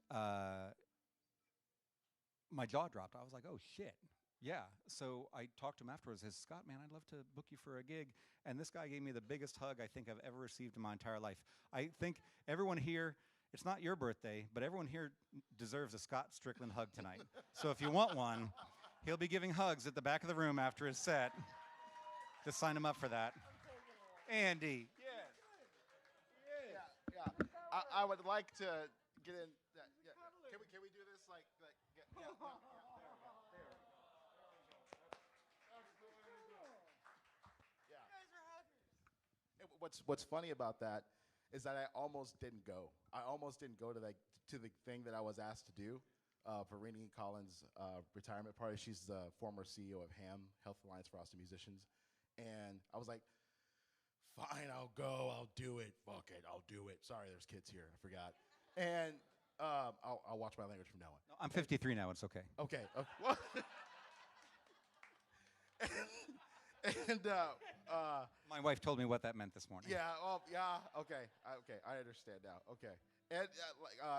my jaw dropped. I was like, oh, shit. Yeah. So I talked to him afterwards. I said, Scott, man, I'd love to book you for a gig. And this guy gave me the biggest hug I think I've ever received in my entire life. I think everyone here, it's not your birthday, but everyone here deserves a Scott Strickland hug tonight. So if you want one, he'll be giving hugs at the back of the room after his set. Just sign him up for that. Andy. I would like to get in. Yeah. Can we do this What's funny about that is that I almost didn't go. I almost didn't go to the thing that I was asked to do for Renee Collins' retirement party. She's the former CEO of HAM, Health Alliance for Austin Musicians, and I was like, fine, I'll go. I'll do it. Fuck it, I'll do it. Sorry, there's kids here. I forgot. And I'll watch my language from now on. No, I'm 53 now. It's okay. Okay. My wife told me what that meant this morning. Yeah. Oh, yeah. Okay. I understand now. Okay. And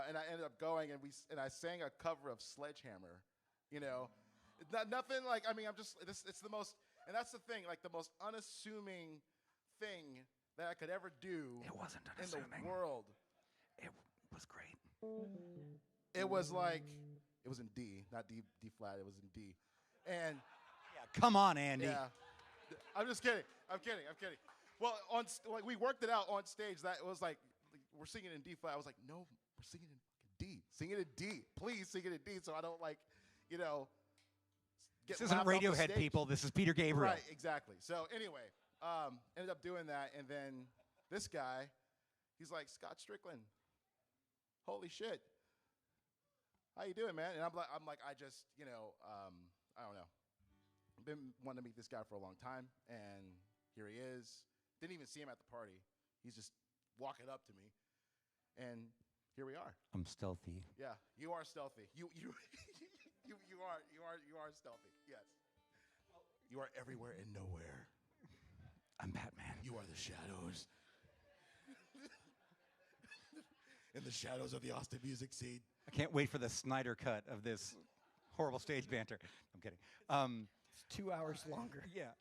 and I ended up going, and I sang a cover of Sledgehammer. You know, it's nothing like. I mean, I'm just. It's the most, and that's the thing. Like the most unassuming thing that I could ever do. It wasn't in unassuming. the world. It was great. It was like it was in D, not D flat. It was in D, and yeah, come on, Andy. Yeah. I'm just kidding. I'm kidding. Well, we worked it out on stage. That was like we're singing in D flat. I was like, no, we're singing in D. Sing it in D. Please sing it in D, so I don't get. This isn't Radiohead, people. This is Peter Gabriel. Right. Exactly. So anyway, ended up doing that, and then this guy, he's like, Scott Strickland. Holy shit. How you doing, man? And I'm like, I just, I don't know. Been wanting to meet this guy for a long time, and here he is. Didn't even see him at the party. He's just walking up to me, and here we are. I'm stealthy. Yeah, you are stealthy. You are stealthy. Yes. You are everywhere and nowhere. I'm Batman. You are the shadows. In the shadows of the Austin music scene. I can't wait for the Snyder cut of this horrible stage banter. I'm kidding. It's 2 hours longer. Yeah.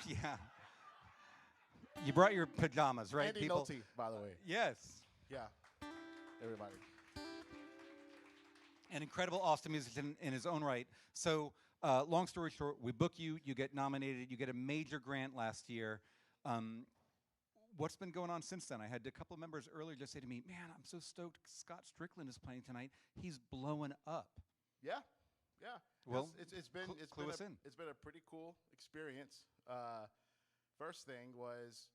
Yeah. You brought your pajamas, right, Andy people? Nolte, by the way. Yes. Yeah. Everybody. An incredible Austin musician in his own right. So, long story short, we book you. You get nominated. You get a major grant last year. What's been going on since then? I had a couple of members earlier just say to me, man, I'm so stoked Scott Strickland is playing tonight. He's blowing up. Yeah. Well, it's been a pretty cool experience. First thing was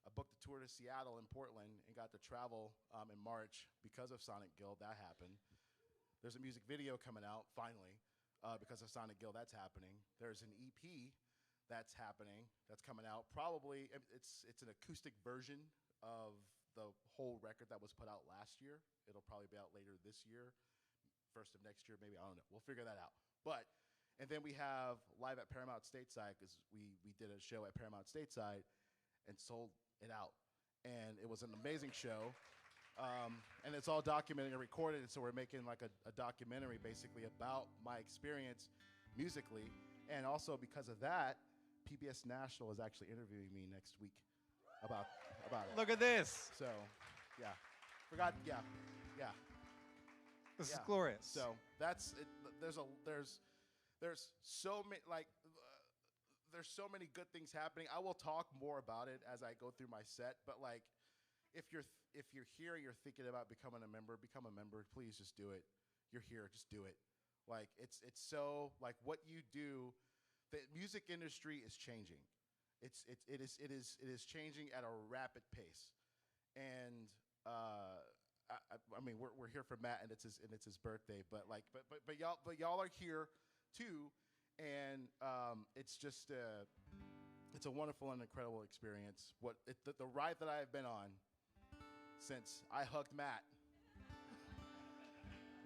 I booked a tour to Seattle and Portland and got to travel in March because of Sonic Guild. That happened. There's a music video coming out finally because of Sonic Guild. That's happening. There's an EP that's happening. That's coming out. Probably it's an acoustic version of the whole record that was put out last year. It'll probably be out later this year, first of next year, maybe. I don't know. We'll figure that out. And then we have Live at Paramount Stateside because we did a show at Paramount Stateside and sold it out. And it was an amazing show. And it's all documented and recorded. And so we're making like a documentary basically about my experience musically. And also because of that, PBS National is actually interviewing me next week about it. Look at this. So, yeah. Forgot, yeah. This is glorious. So that's it. There's so many there's so many good things happening. I will talk more about it as I go through my set. But like, if you're here, you're thinking about becoming a member. Become a member. Please just do it. You're here. Just do it. Like it's so like what you do. The music industry is changing. It is changing at a rapid pace, and I mean we're here for Matt, and it's his birthday, but y'all are here too, and it's just it's a wonderful and incredible experience. The ride that I have been on since I hugged Matt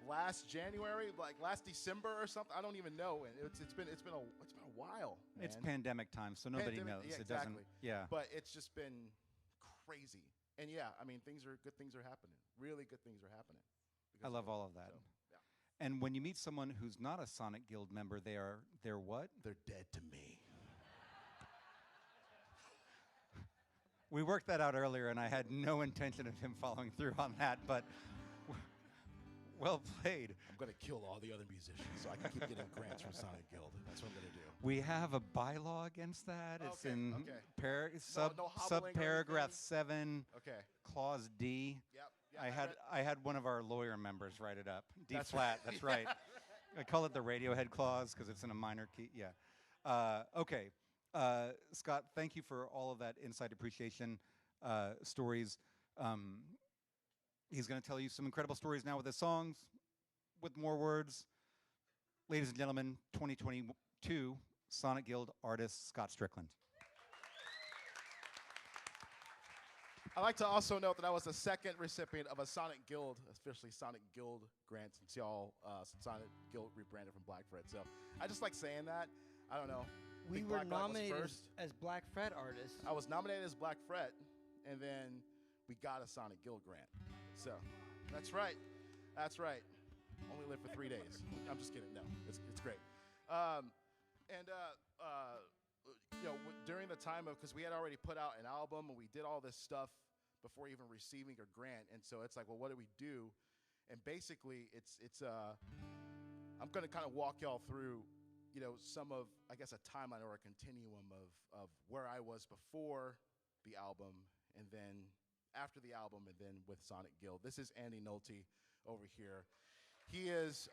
last January, like last December or something. I don't even know. And it's been a while. Man. It's pandemic time, so nobody knows. Yeah, It exactly. doesn't. Yeah. But it's just been crazy. And yeah, I mean, good things are happening. Really good things are happening. I love all of that. So, yeah. And when you meet someone who's not a Sonic Guild member, they're what? They're dead to me. We worked that out earlier, and I had no intention of him following through on that, but well played. I'm going to kill all the other musicians so I can keep getting grants from Sonic Guild. That's what I'm going to do. We have a bylaw against that. It's in no subparagraph 7, Okay. clause D. Yep. Yeah, I had one of our lawyer members write it up. D That's flat. right. That's right. I call it the Radiohead clause because it's in a minor key. Yeah. Okay. Scott, thank you for all of that inside appreciation stories. He's going to tell you some incredible stories now with his songs, with more words. Ladies and gentlemen, 2022 Sonic Guild artist Scott Strickland. I'd like to also note that I was the second recipient of a Sonic Guild, officially Sonic Guild grant, since y'all, Sonic Guild rebranded from Black Fred. So I just like saying that. I don't know. We were nominated as Black Fred artists. I was nominated as Black Fred, and then we got a Sonic Guild grant. So that's right. That's right. Only lived for 3 days. I'm just kidding. No, it's great. During the time of, because we had already put out an album and we did all this stuff before even receiving a grant, and so it's like, well, what do we do? And basically, I'm going to kind of walk y'all through, some of, I guess, a timeline or a continuum of where I was before the album, and then after the album, and then with Sonic Guild. This is Andy Nolte over here. He is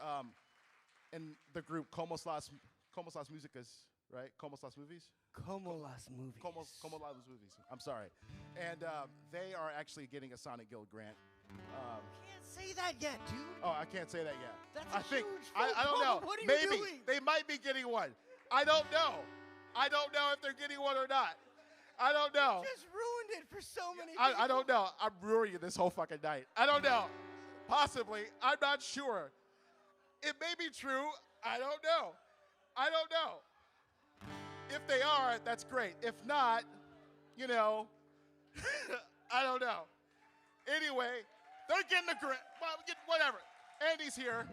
in the group Como las Músicas, right? Como las Movies? Como las Movies. Como las Movies. I'm sorry. And they are actually getting a Sonic Guild grant. Can't say that yet, dude. Oh, I can't say that yet. That's I a think huge I don't know. What are you Maybe doing? they might be getting one. I don't know. I don't know if they're getting one or not. I don't know. You just ruined it for so many people. I don't know. I'm ruining this whole fucking night. I don't know. Possibly. I'm not sure. It may be true. I don't know. I don't know. If they are, that's great. If not, I don't know. Anyway, they're getting a grant. Whatever. Andy's here.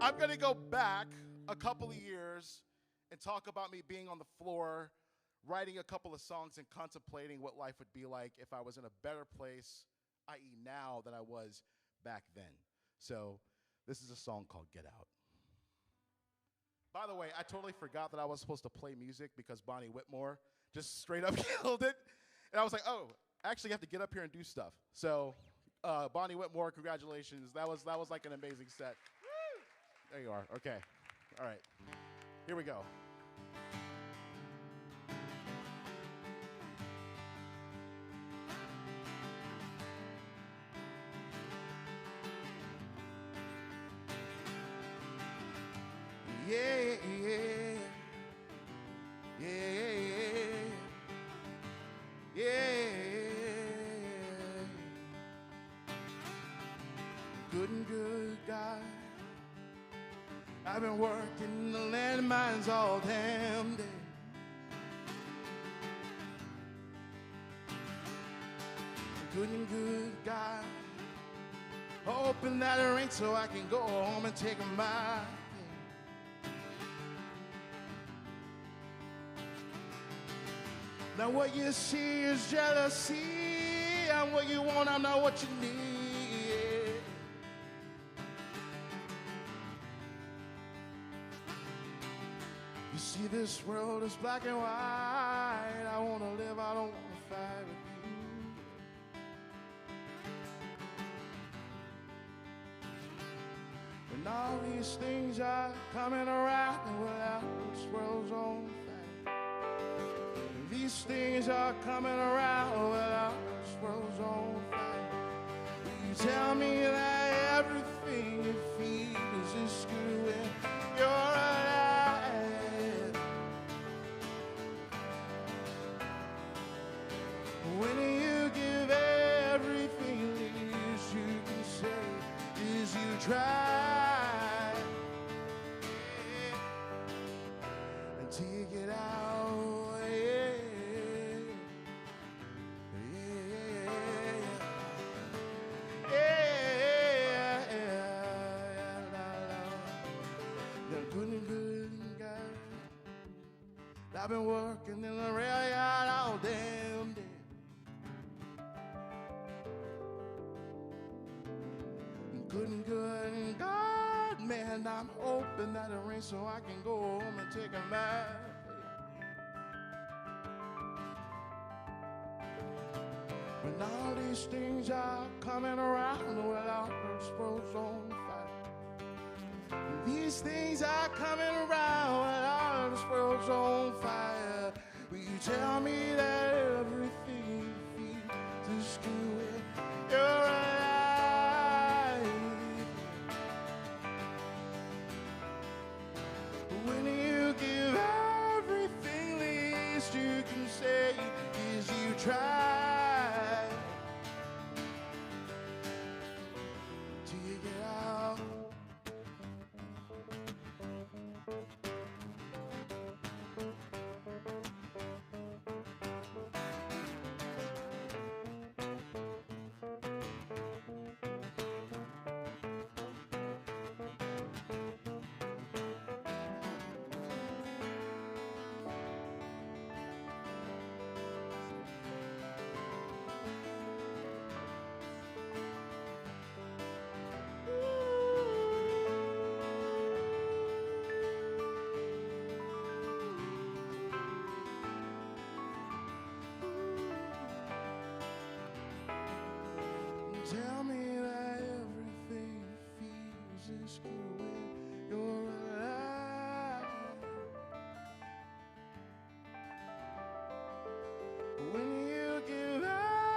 I'm going to go back a couple of years and talk about me being on the floor, writing a couple of songs and contemplating what life would be like if I was in a better place, i.e. now, than I was back then. So this is a song called Get Out. By the way, I totally forgot that I was supposed to play music because Bonnie Whitmore just straight up killed it. And I was like, oh, I actually have to get up here and do stuff. So Bonnie Whitmore, congratulations. That was like an amazing set. Woo! There you are. Okay. All right. Here we go. Yeah, yeah, yeah, yeah. Good and good guy. I've been working the landmines all damn day. Good and good guy. Hoping that it rains so I can go home and take my. Now what you see is jealousy. I'm what you want, I'm not what you need. You see this world is black and white. I want to live, I don't want to fight with you. When all these things are coming around without this world's on fire. These things are coming around without this world's on fire. You tell me that everything you feel is just good when you're alive. When you give everything to I've been working in the rail yard all damn day. Good God, man, I'm hoping that it rains so I can go home and take a nap. When all these things are coming around, well, our world's on fire. These things are coming around, well, our world's on fire. Will you tell me that everything feels as good? You're alive. When you give everything, least you can say is you try. Till you get out. Tell me that everything feels as good when you're alive. When you give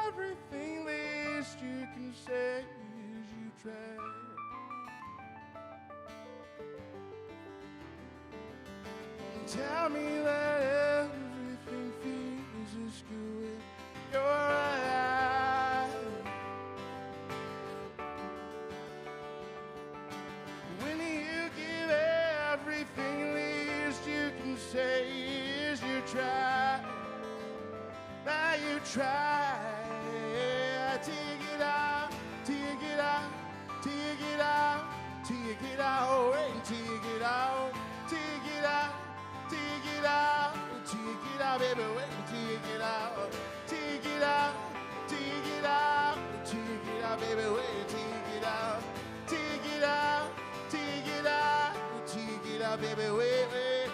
everything, least you can say is you try. Tell me that everything feels as good when you're alive. When you give everything, least you can say is you try. That you try. Till you get out, till you get out, till you get out, till you get out, wait till you get out, till you get out, till you get out, till you get out, baby, wait till you get out, till you get out, till you get out, till you get out, baby, wait till you get out, till you get out, till you get out, till you get out, baby, wait, wait.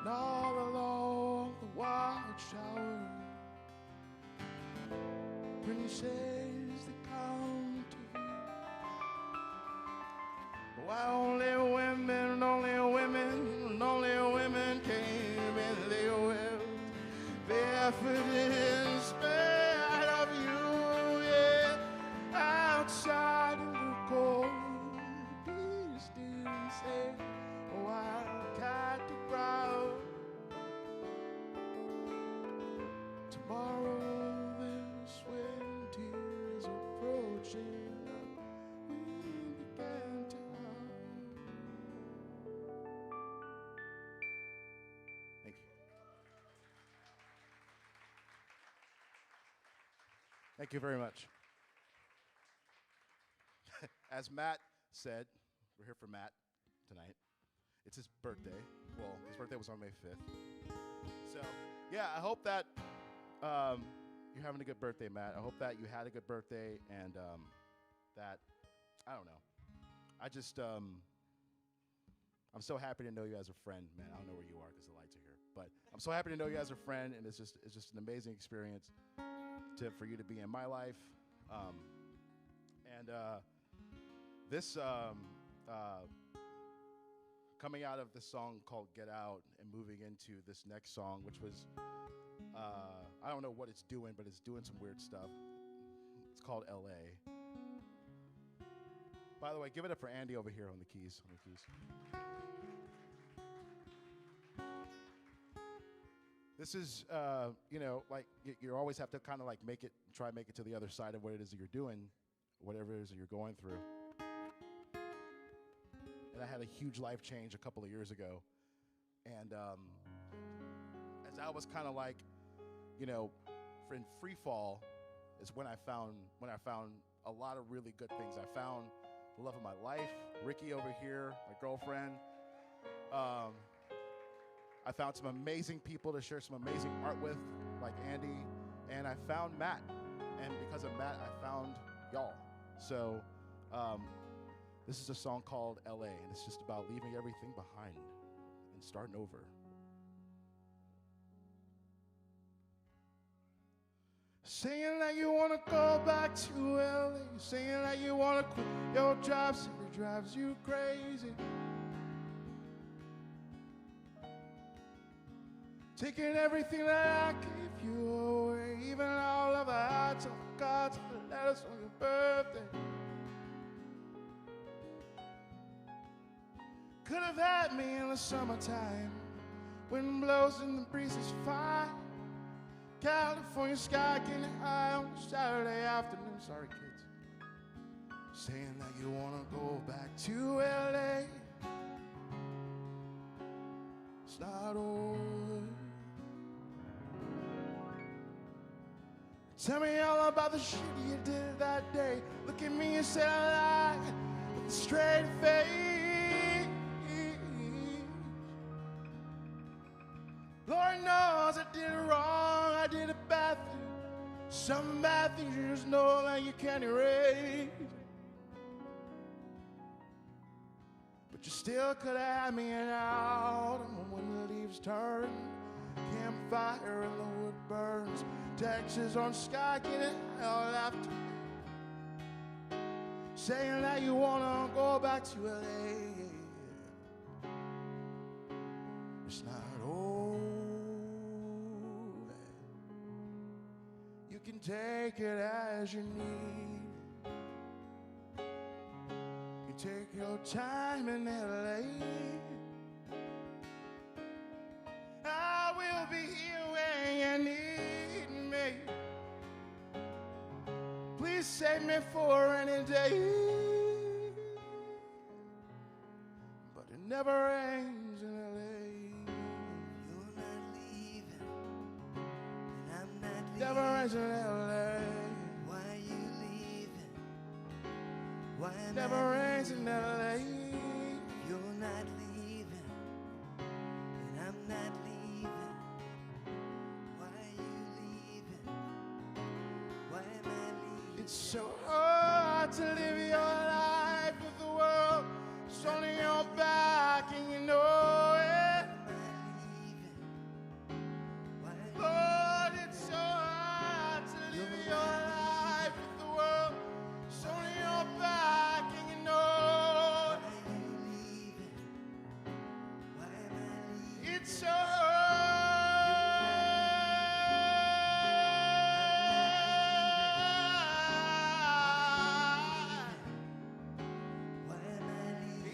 And all along the watchtower, princess that come to you. Why only women came and they wept barefoot in spite of you, yeah. Outside in the cold, peace didn't say, oh, I got to growl. Tomorrow this winter is approaching. We began to howl. Thank you. Thank you very much. As Matt said, we're here for Matt tonight. It's his birthday. Well, his birthday was on May 5th. So, yeah, I hope that you're having a good birthday, Matt. I hope that you had a good birthday and that, I don't know. I just, I'm so happy to know you as a friend, man. I don't know where you are because the lights are here. But I'm so happy to know you as a friend, and it's just an amazing experience for you to be in my life. This coming out of this song called Get Out and moving into this next song, which was, I don't know what it's doing, but it's doing some weird stuff. It's called L.A. By the way, give it up for Andy over here on the keys. This is, like you always have to kind of like try to make it to the other side of what it is that you're doing. whatever it is that you're going through. And I had a huge life change a couple of years ago. And as I was kind of like, you know, in free fall is when I found a lot of really good things. I found the love of my life, Ricky over here, my girlfriend. I found some amazing people to share some amazing art with, like Andy, and I found Matt. And because of Matt, I found y'all. So this is a song called LA, and it's just about leaving everything behind and starting over. Saying that you want to go back to LA, saying that you want to quit your job, saying it drives you crazy. Taking everything that I gave you away, even all of the hearts of cards and the letters on your birthday. Could have had me in the summertime, wind blows and the breeze is fine. California sky getting high on a Saturday afternoon. Sorry, kids. Saying that you want to go back to LA. It's not over. Tell me all about the shit you did that day. Look at me and say I lied with a straight face. Lord knows I did it wrong, I did a bad thing. Some bad things you just know that you can't erase. But you still could have had me out. And when the leaves turn, campfire and the wood burns, Texas on sky getting hell after. Saying that you wanna go back to LA. It's not over. You can take it as you need. You take your time in LA. I will be here when you need me. Please save me for any day. But it never rains in LA. Never rains in LA. Why you leaving? Why Never rains in LA. You're not leaving, and I'm not leaving. Why you leaving? Why am I leaving? It's so hard to live your life with the world on your back, and you know it. Lord, it's so hard to live your life with the world on your back, and you know it's so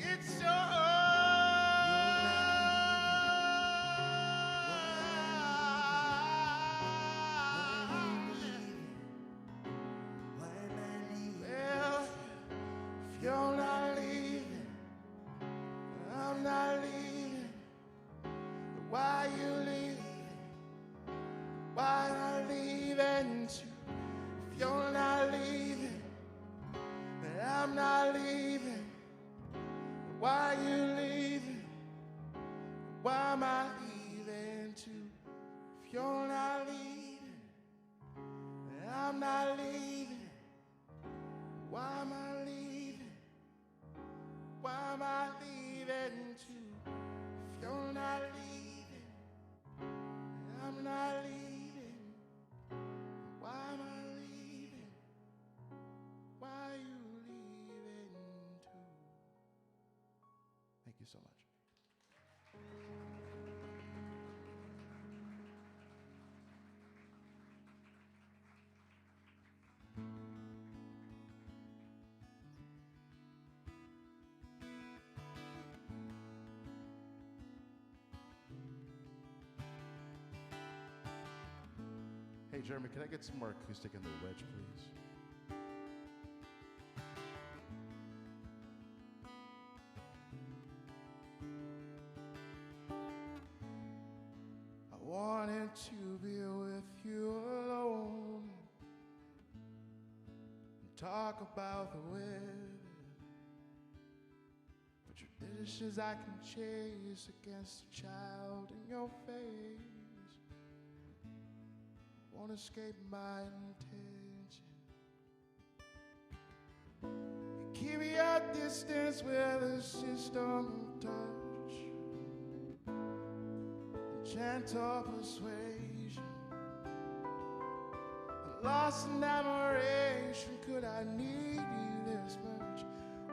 it's so well, if you're not leaving, I'm not leaving. Why you leaving? Why not leaving too? If you're not leaving, then I'm not leaving. Why you leaving? Why am I leaving too? If you're not leaving, then I'm not leaving. Why am I leaving? Why am I leaving too? If you're not leaving, then I'm not leaving. Why am I leaving? Why are you leaving too? Thank you so much. Hey, Jeremy, can I get some more acoustic in the wedge, please? talk about the weather, but your dishes I can chase against a child in your face. Won't escape my intention. You keep your distance with a system of touch and gentle persuasion. Lost in admiration, could I need you this much?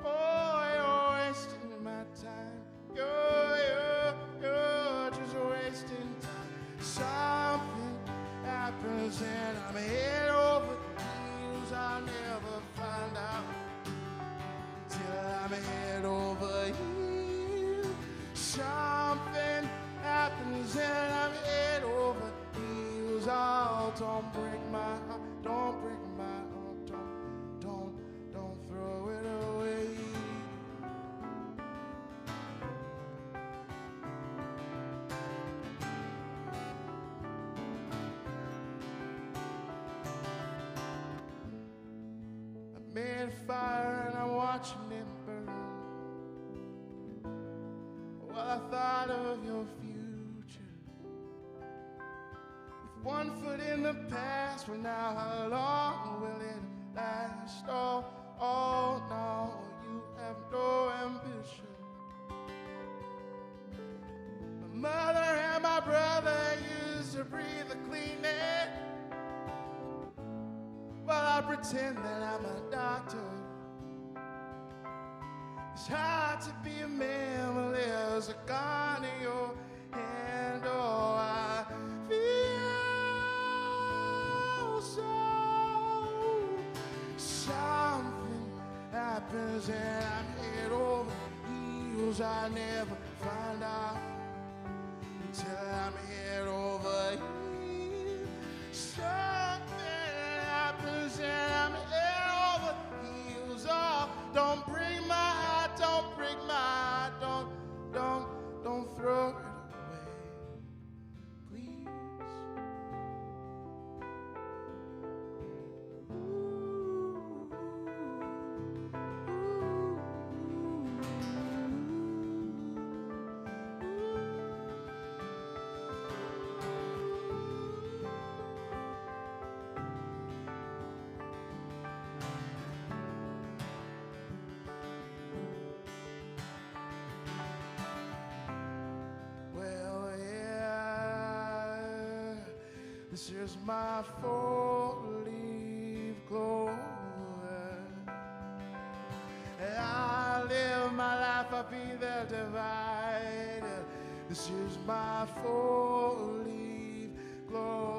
Oh, you're wasting my time. You're just wasting time. Something happens and I'm head over heels. I'll never find out till I'm head over heels. Something happens and I'm head over heels. Oh, don't break my heart. Don't break my heart, don't throw it away. I made a fire and I'm watching it burn. Well, I thought of your future. One foot in the past, but now how long will it last? Oh no, you have no ambition. My mother and my brother used to breathe the clean air. Well, I pretend that I'm a doctor. It's hard to be a man when there's a gun in your hand. Oh, I feel something happens and I'm head over heels. I never find out until I'm head over heels. Something happens and I'm head over heels. Oh, don't break my heart, don't break my heart, don't throw it away, please. This is my four-leaf clover. I live my life, I'll be the divider. This is my four-leaf clover.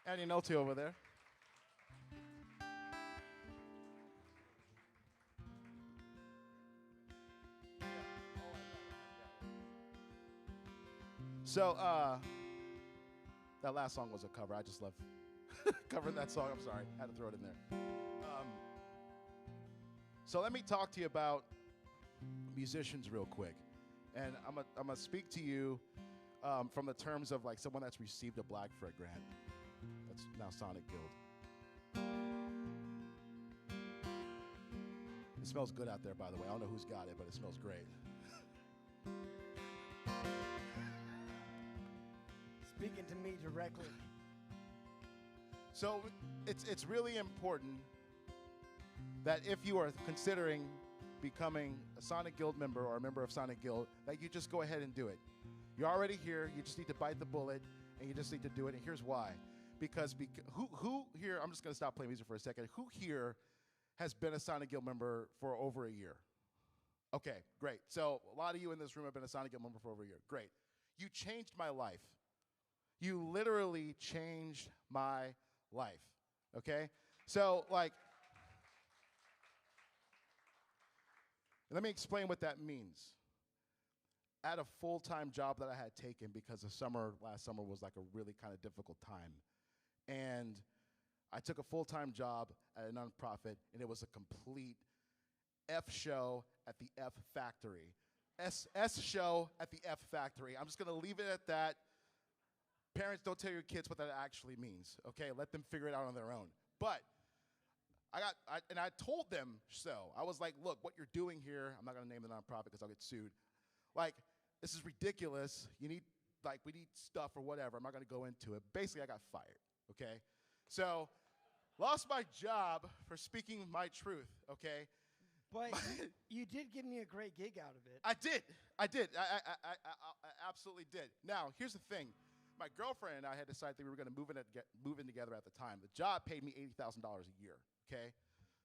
Annie Nolte over there. So, that last song was a cover. I just love covering that song. I'm sorry. I had to throw it in there. So let me talk to you about musicians real quick. And I'm gonna speak to you from the terms of like someone that's received a Black Fred grant. That's now Sonic Guild. It smells good out there, by the way. I don't know who's got it, but it smells great. Speaking to me directly. So it's really important that if you are considering becoming a Sonic Guild member or a member of Sonic Guild, that you just go ahead and do it. You're already here. You just need to bite the bullet, and you just need to do it. And here's why. Because who here, I'm just going to stop playing music for a second. Who here has been a Sonic Guild member for over a year? Okay, great. So a lot of you in this room have been a Sonic Guild member for over a year. Great. You changed my life. You literally changed my life, okay? So, like, let me explain what that means. I had a full-time job that I had taken because last summer was like a really kind of difficult time. And I took a full-time job at a nonprofit, and it was a complete F show at the F factory. S show at the F factory. I'm just going to leave it at that. Parents, don't tell your kids what that actually means, okay? Let them figure it out on their own. But I told them so. I was like, look, what you're doing here, I'm not going to name the nonprofit because I'll get sued. Like, this is ridiculous. We need stuff or whatever. I'm not going to go into it. Basically, I got fired, okay? So, lost my job for speaking my truth, okay? But you did give me a great gig out of it. I did. I absolutely did. Now, here's the thing. My girlfriend and I had decided that we were going to move in together at the time. The job paid me $80,000 a year, okay?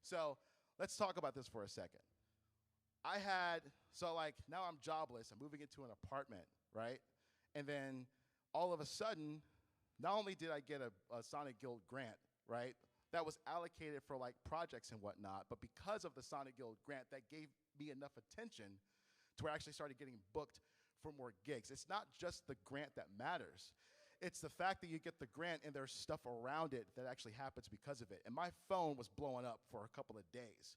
So let's talk about this for a second. Now I'm jobless. I'm moving into an apartment, right? And then all of a sudden, not only did I get a Sonic Guild grant, right, that was allocated for like projects and whatnot, but because of the Sonic Guild grant, that gave me enough attention to where I actually started getting booked for more gigs. It's not just the grant that matters. It's the fact that you get the grant and there's stuff around it that actually happens because of it. And my phone was blowing up for a couple of days.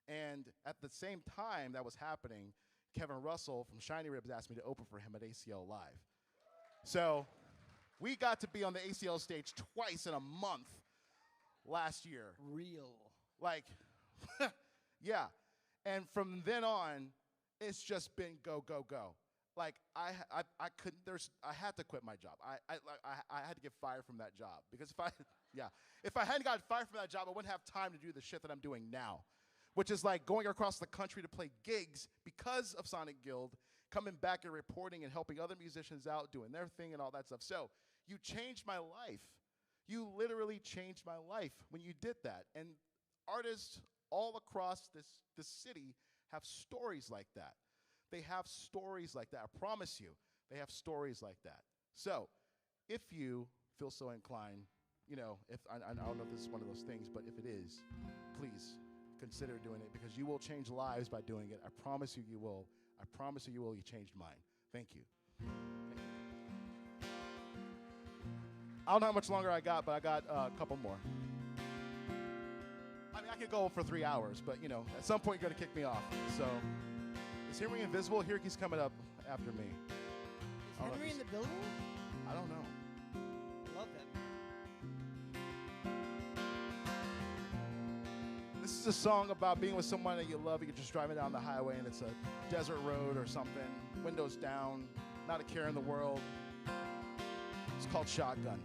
And at the same time that was happening, Kevin Russell from Shiny Ribs asked me to open for him at ACL Live. So we got to be on the ACL stage twice in a month last year. Real. Like, yeah. And from then on, it's just been go, go, go. Like, I had to quit my job. I had to get fired from that job because if I hadn't gotten fired from that job, I wouldn't have time to do the shit that I'm doing now, which is like going across the country to play gigs because of Sonic Guild, coming back and reporting and helping other musicians out, doing their thing and all that stuff. So you changed my life. You literally changed my life when you did that. And artists all across this city have stories like that. They have stories like that. I promise you, they have stories like that. So, if you feel so inclined, I don't know if this is one of those things, but if it is, please consider doing it because you will change lives by doing it. I promise you, you will. I promise you, you will. You changed mine. Thank you. I don't know how much longer I got, but I got a couple more. I mean, I could go for 3 hours, but, at some point you're going to kick me off. So, is Henry invisible? Here he's coming up after me. Is Henry in the building? I don't know. I love that. This is a song about being with someone that you love. You're just driving down the highway and it's a desert road or something. Windows down, not a care in the world. It's called Shotgun.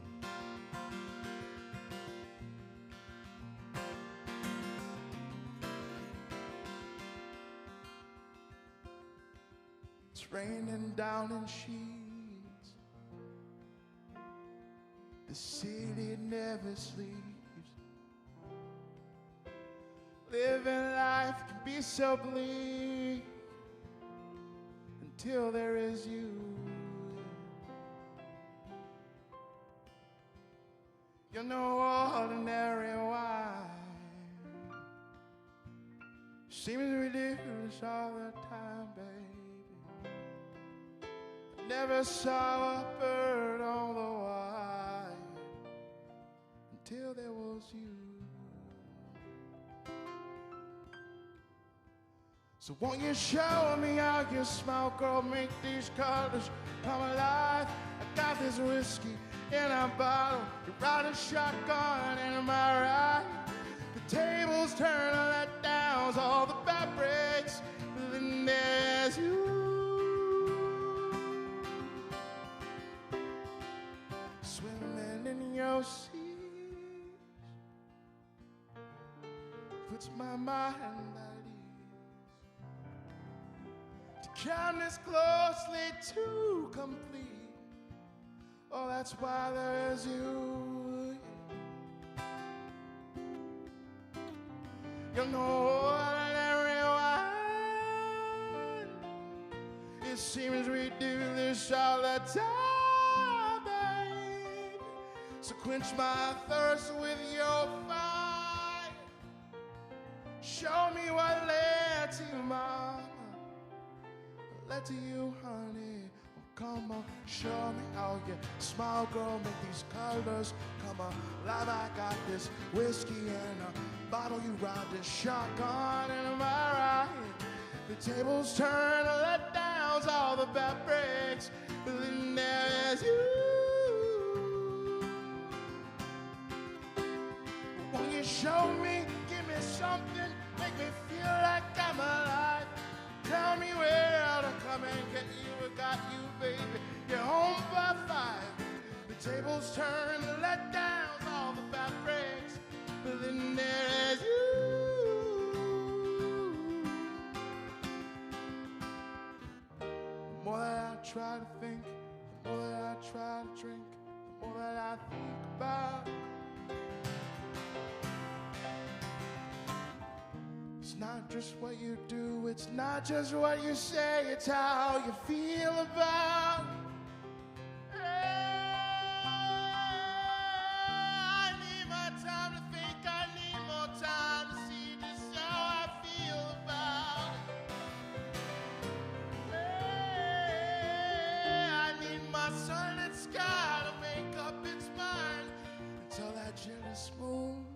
It's raining down in sheets. The city never sleeps. Living life can be so bleak until there is you. You're no ordinary wine. Seems ridiculous all the time, baby. I never saw a bird on the wire until there was you. So won't you show me how you smoke, girl, make these colors come alive? I got this whiskey in a bottle, you're riding shotgun, and am I right? The tables turn, let down all the bad breaks, but then there's you. Swimming in your seas puts my mind at ease. Count this closely to complete. Oh, that's why there is you. You're no ordinary one. It seems we do this all the time, babe. So quench my thirst with your fire. Show me what led to you, mama. Led to you, honey. Oh, come on, show me how you smile, girl. Make these colors come alive. I got this whiskey and a bottle. You ride this shotgun, and am I right? The tables turn, the letdowns, all the bad breaks. But then there's you. Won't you show me, give me something, make me feel like I'm alive. Tell me where to come and get you. I got you, baby. You're home by 5. The tables turn, the letdowns, all the bad breaks. But then there's you. The more that I try to think, the more that I try to drink, the more that I think about. It's not just what you do, it's not just what you say, it's how you feel about. I need my time to think, I need more time to see just how I feel about. I need my sunlit sky to make up its mind until that jealous moon.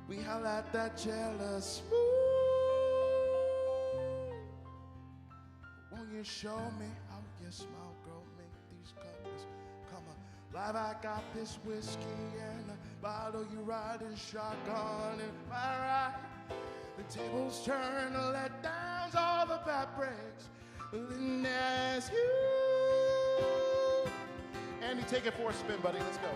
We highlight that jealous moon. Won't you show me how you smile, girl? Make these colors come alive. I got this whiskey and a bottle. You ride a shotgun, and I ride. The tables turn, the letdowns, all the bad breaks. But then there's you. Andy, take it for a spin, buddy. Let's go.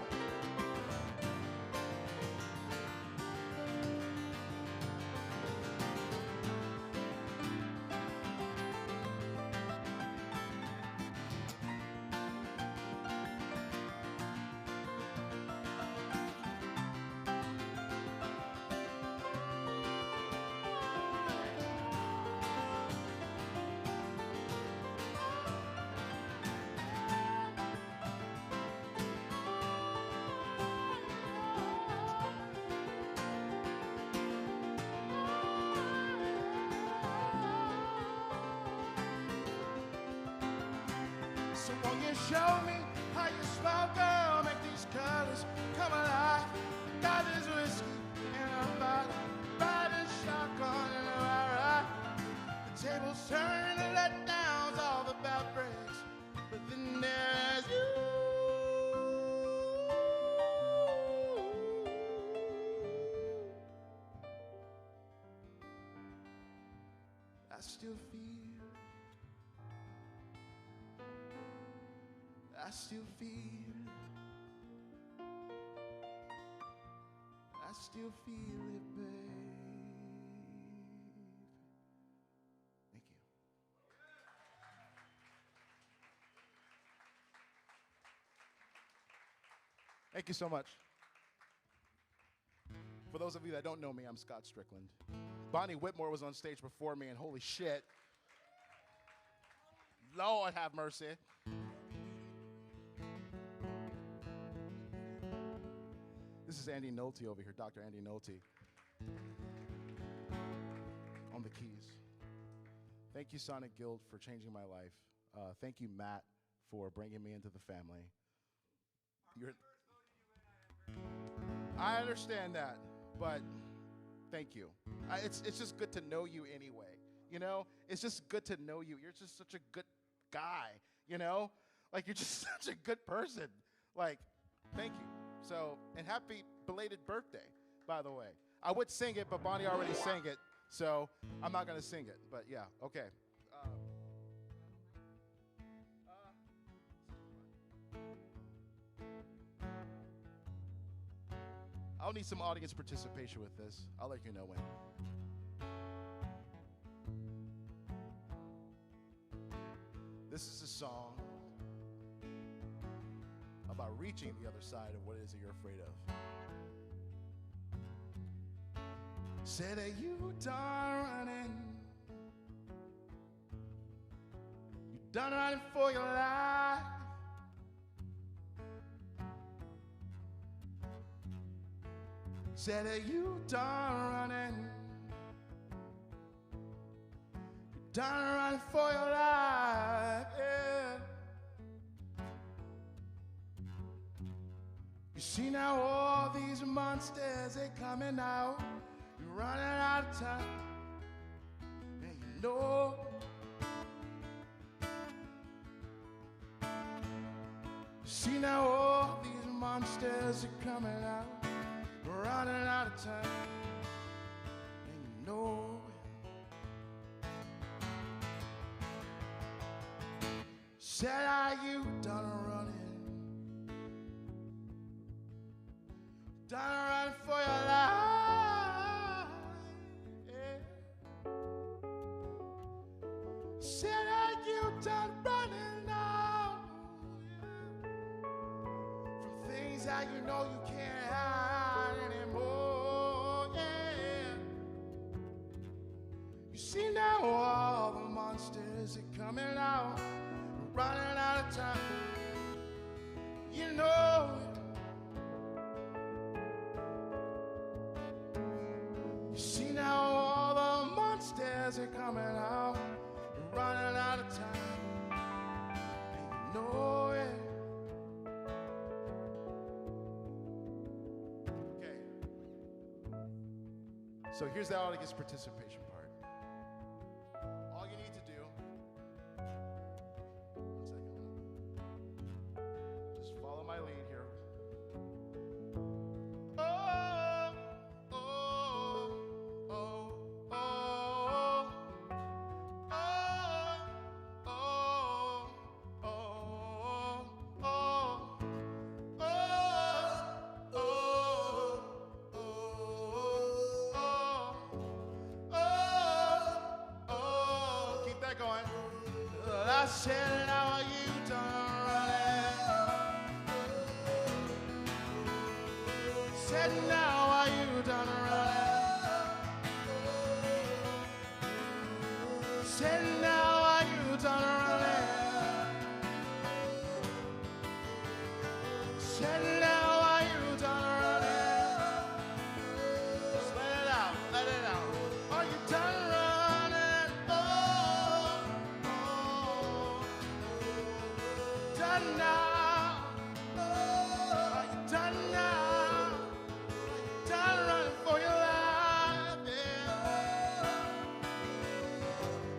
So won't you show me how you smile, girl? Make these colors come alive. Got this whiskey and a bottle, ride a shotgun and a ride. The tables turn, the letdowns, all the bad breaks. But then there's you. I still feel, I still feel, I still feel it, babe. Thank you. Thank you so much. For those of you that don't know me, I'm Scott Strickland. Bonnie Whitmore was on stage before me, and holy shit. Lord have mercy. This is Andy Nolte over here, Dr. Andy Nolte. On the keys. Thank you, Sonic Guild, for changing my life. Thank you, Matt, for bringing me into the family. I understand that, but thank you. It's just good to know you anyway, you know? It's just good to know you. You're just such a good guy, you know? Like, you're just such a good person. Like, thank you. So, and happy belated birthday, by the way. I would sing it, but Bonnie already sang it, so I'm not going to sing it. But, yeah, okay. I'll need some audience participation with this. I'll let you know when. This is a song about reaching the other side of what it is that you're afraid of. Say that you done running. You done running for your life. Say that you done running. You done running for your life, yeah. You see now all these monsters, they coming out. You're running out of time, and you know. You see now all these monsters are coming out. We're running out of time, and you know. Said, are you done running? Done running for your life, yeah. Said, are you done running now, yeah, from things that you know you can't hide anymore, yeah. You see now all the monsters are coming out. Running out of time, you know it. You see now all the monsters are coming out. You're running out of time, and you know it. Okay. So here's the audience participation part. All you need to do. Follow my lead here. Oh, oh, oh, oh, oh, oh, oh, oh. Keep that going. I said, how are you done running? Said, now are you done running? Said, now are you done running? Said, now are you done running? Just let it out, let it out. Are you done running? Oh, oh. Done now. Are you done now? Done running for your life, yeah.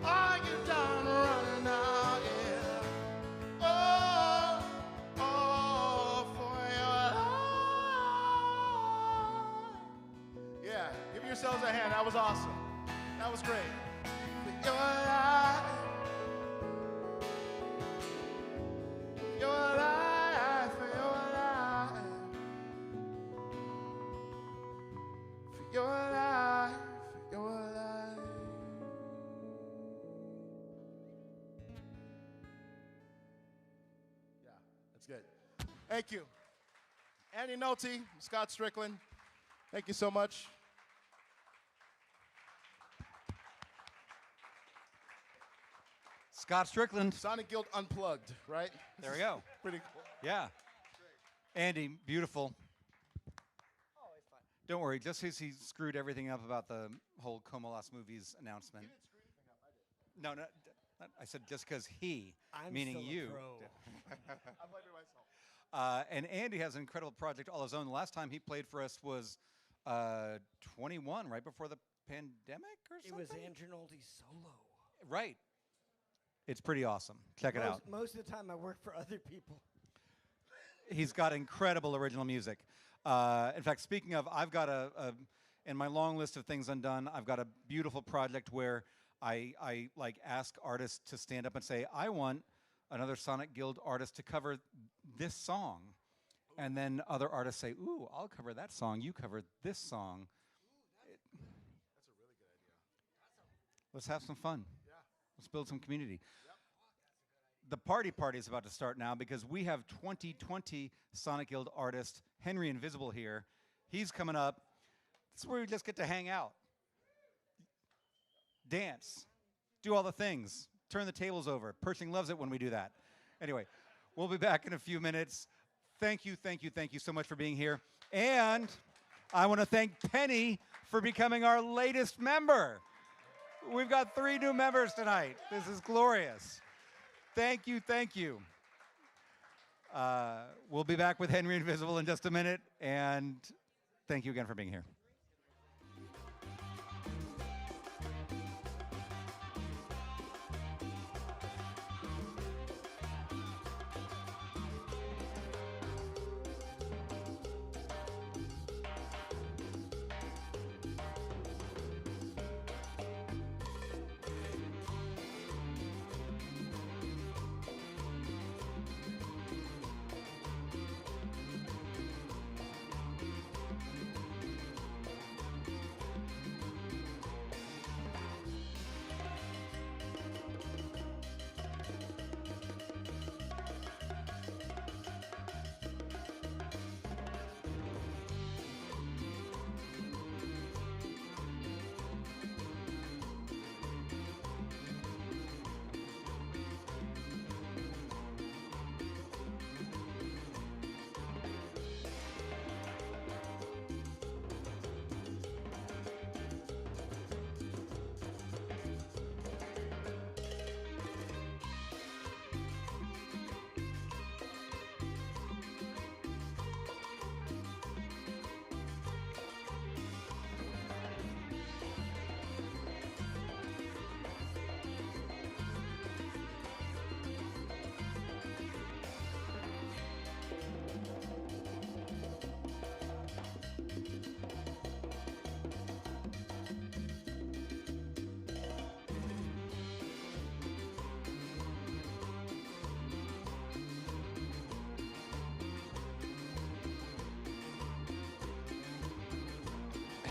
Are you done running now, yeah? Oh, oh, for your life. Yeah, give yourselves a hand. That was awesome. That was great. For your life. Your life, for your life. For your life, for your life. Yeah, that's good. Thank you. Andy Nolte, Scott Strickland, thank you so much. Scott Strickland. Sonic Guild Unplugged, right? There we go. Pretty cool. Yeah. Andy, beautiful. Don't worry, just because he screwed everything up about the whole Comolas Movies announcement. You didn't screw anything up, I did. No, I said just because he, I'm meaning still a you. pro. I'm blaming myself. And Andy has an incredible project all his own. The last time he played for us was 21, right before the pandemic or It something? was Andrew Nolte's solo. Right. It's pretty awesome. Check it out. Most of the time I work for other people. He's got incredible original music. In fact, speaking of, I've got in my long list of things undone, I've got a beautiful project where I like ask artists to stand up and say, I want another Sonic Guild artist to cover this song. And then other artists say, ooh, I'll cover that song. You cover this song. That's a really good idea. Let's have some fun. Yeah. Let's build some community. Yep. the party is about to start now because we have 2020 Sonic Guild artist Henry Invisible here. He's coming up. This is where we just get to hang out, dance, do all the things, turn the tables over. Pershing loves it when we do that. Anyway, we'll be back in a few minutes. Thank you so much for being here. And I want to thank Penny for becoming our latest member. We've got 3 new members tonight. This is glorious. Thank you. We'll be back with Henry Invisible in just a minute, and thank you again for being here.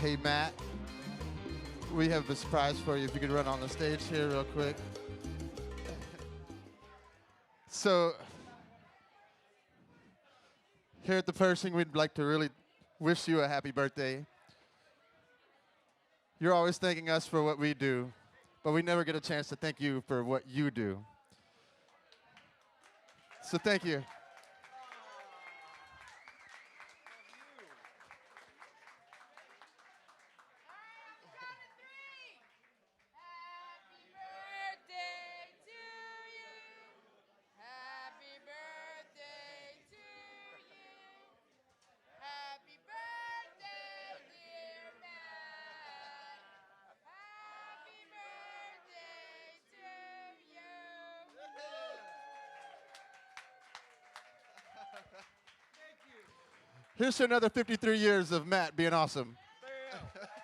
Hey, Matt, we have a surprise for you if you could run on the stage here real quick. So, here at the Pershing, we'd like to really wish you a happy birthday. You're always thanking us for what we do, but we never get a chance to thank you for what you do. So thank you. Here's to another 53 years of Matt being awesome. There you go.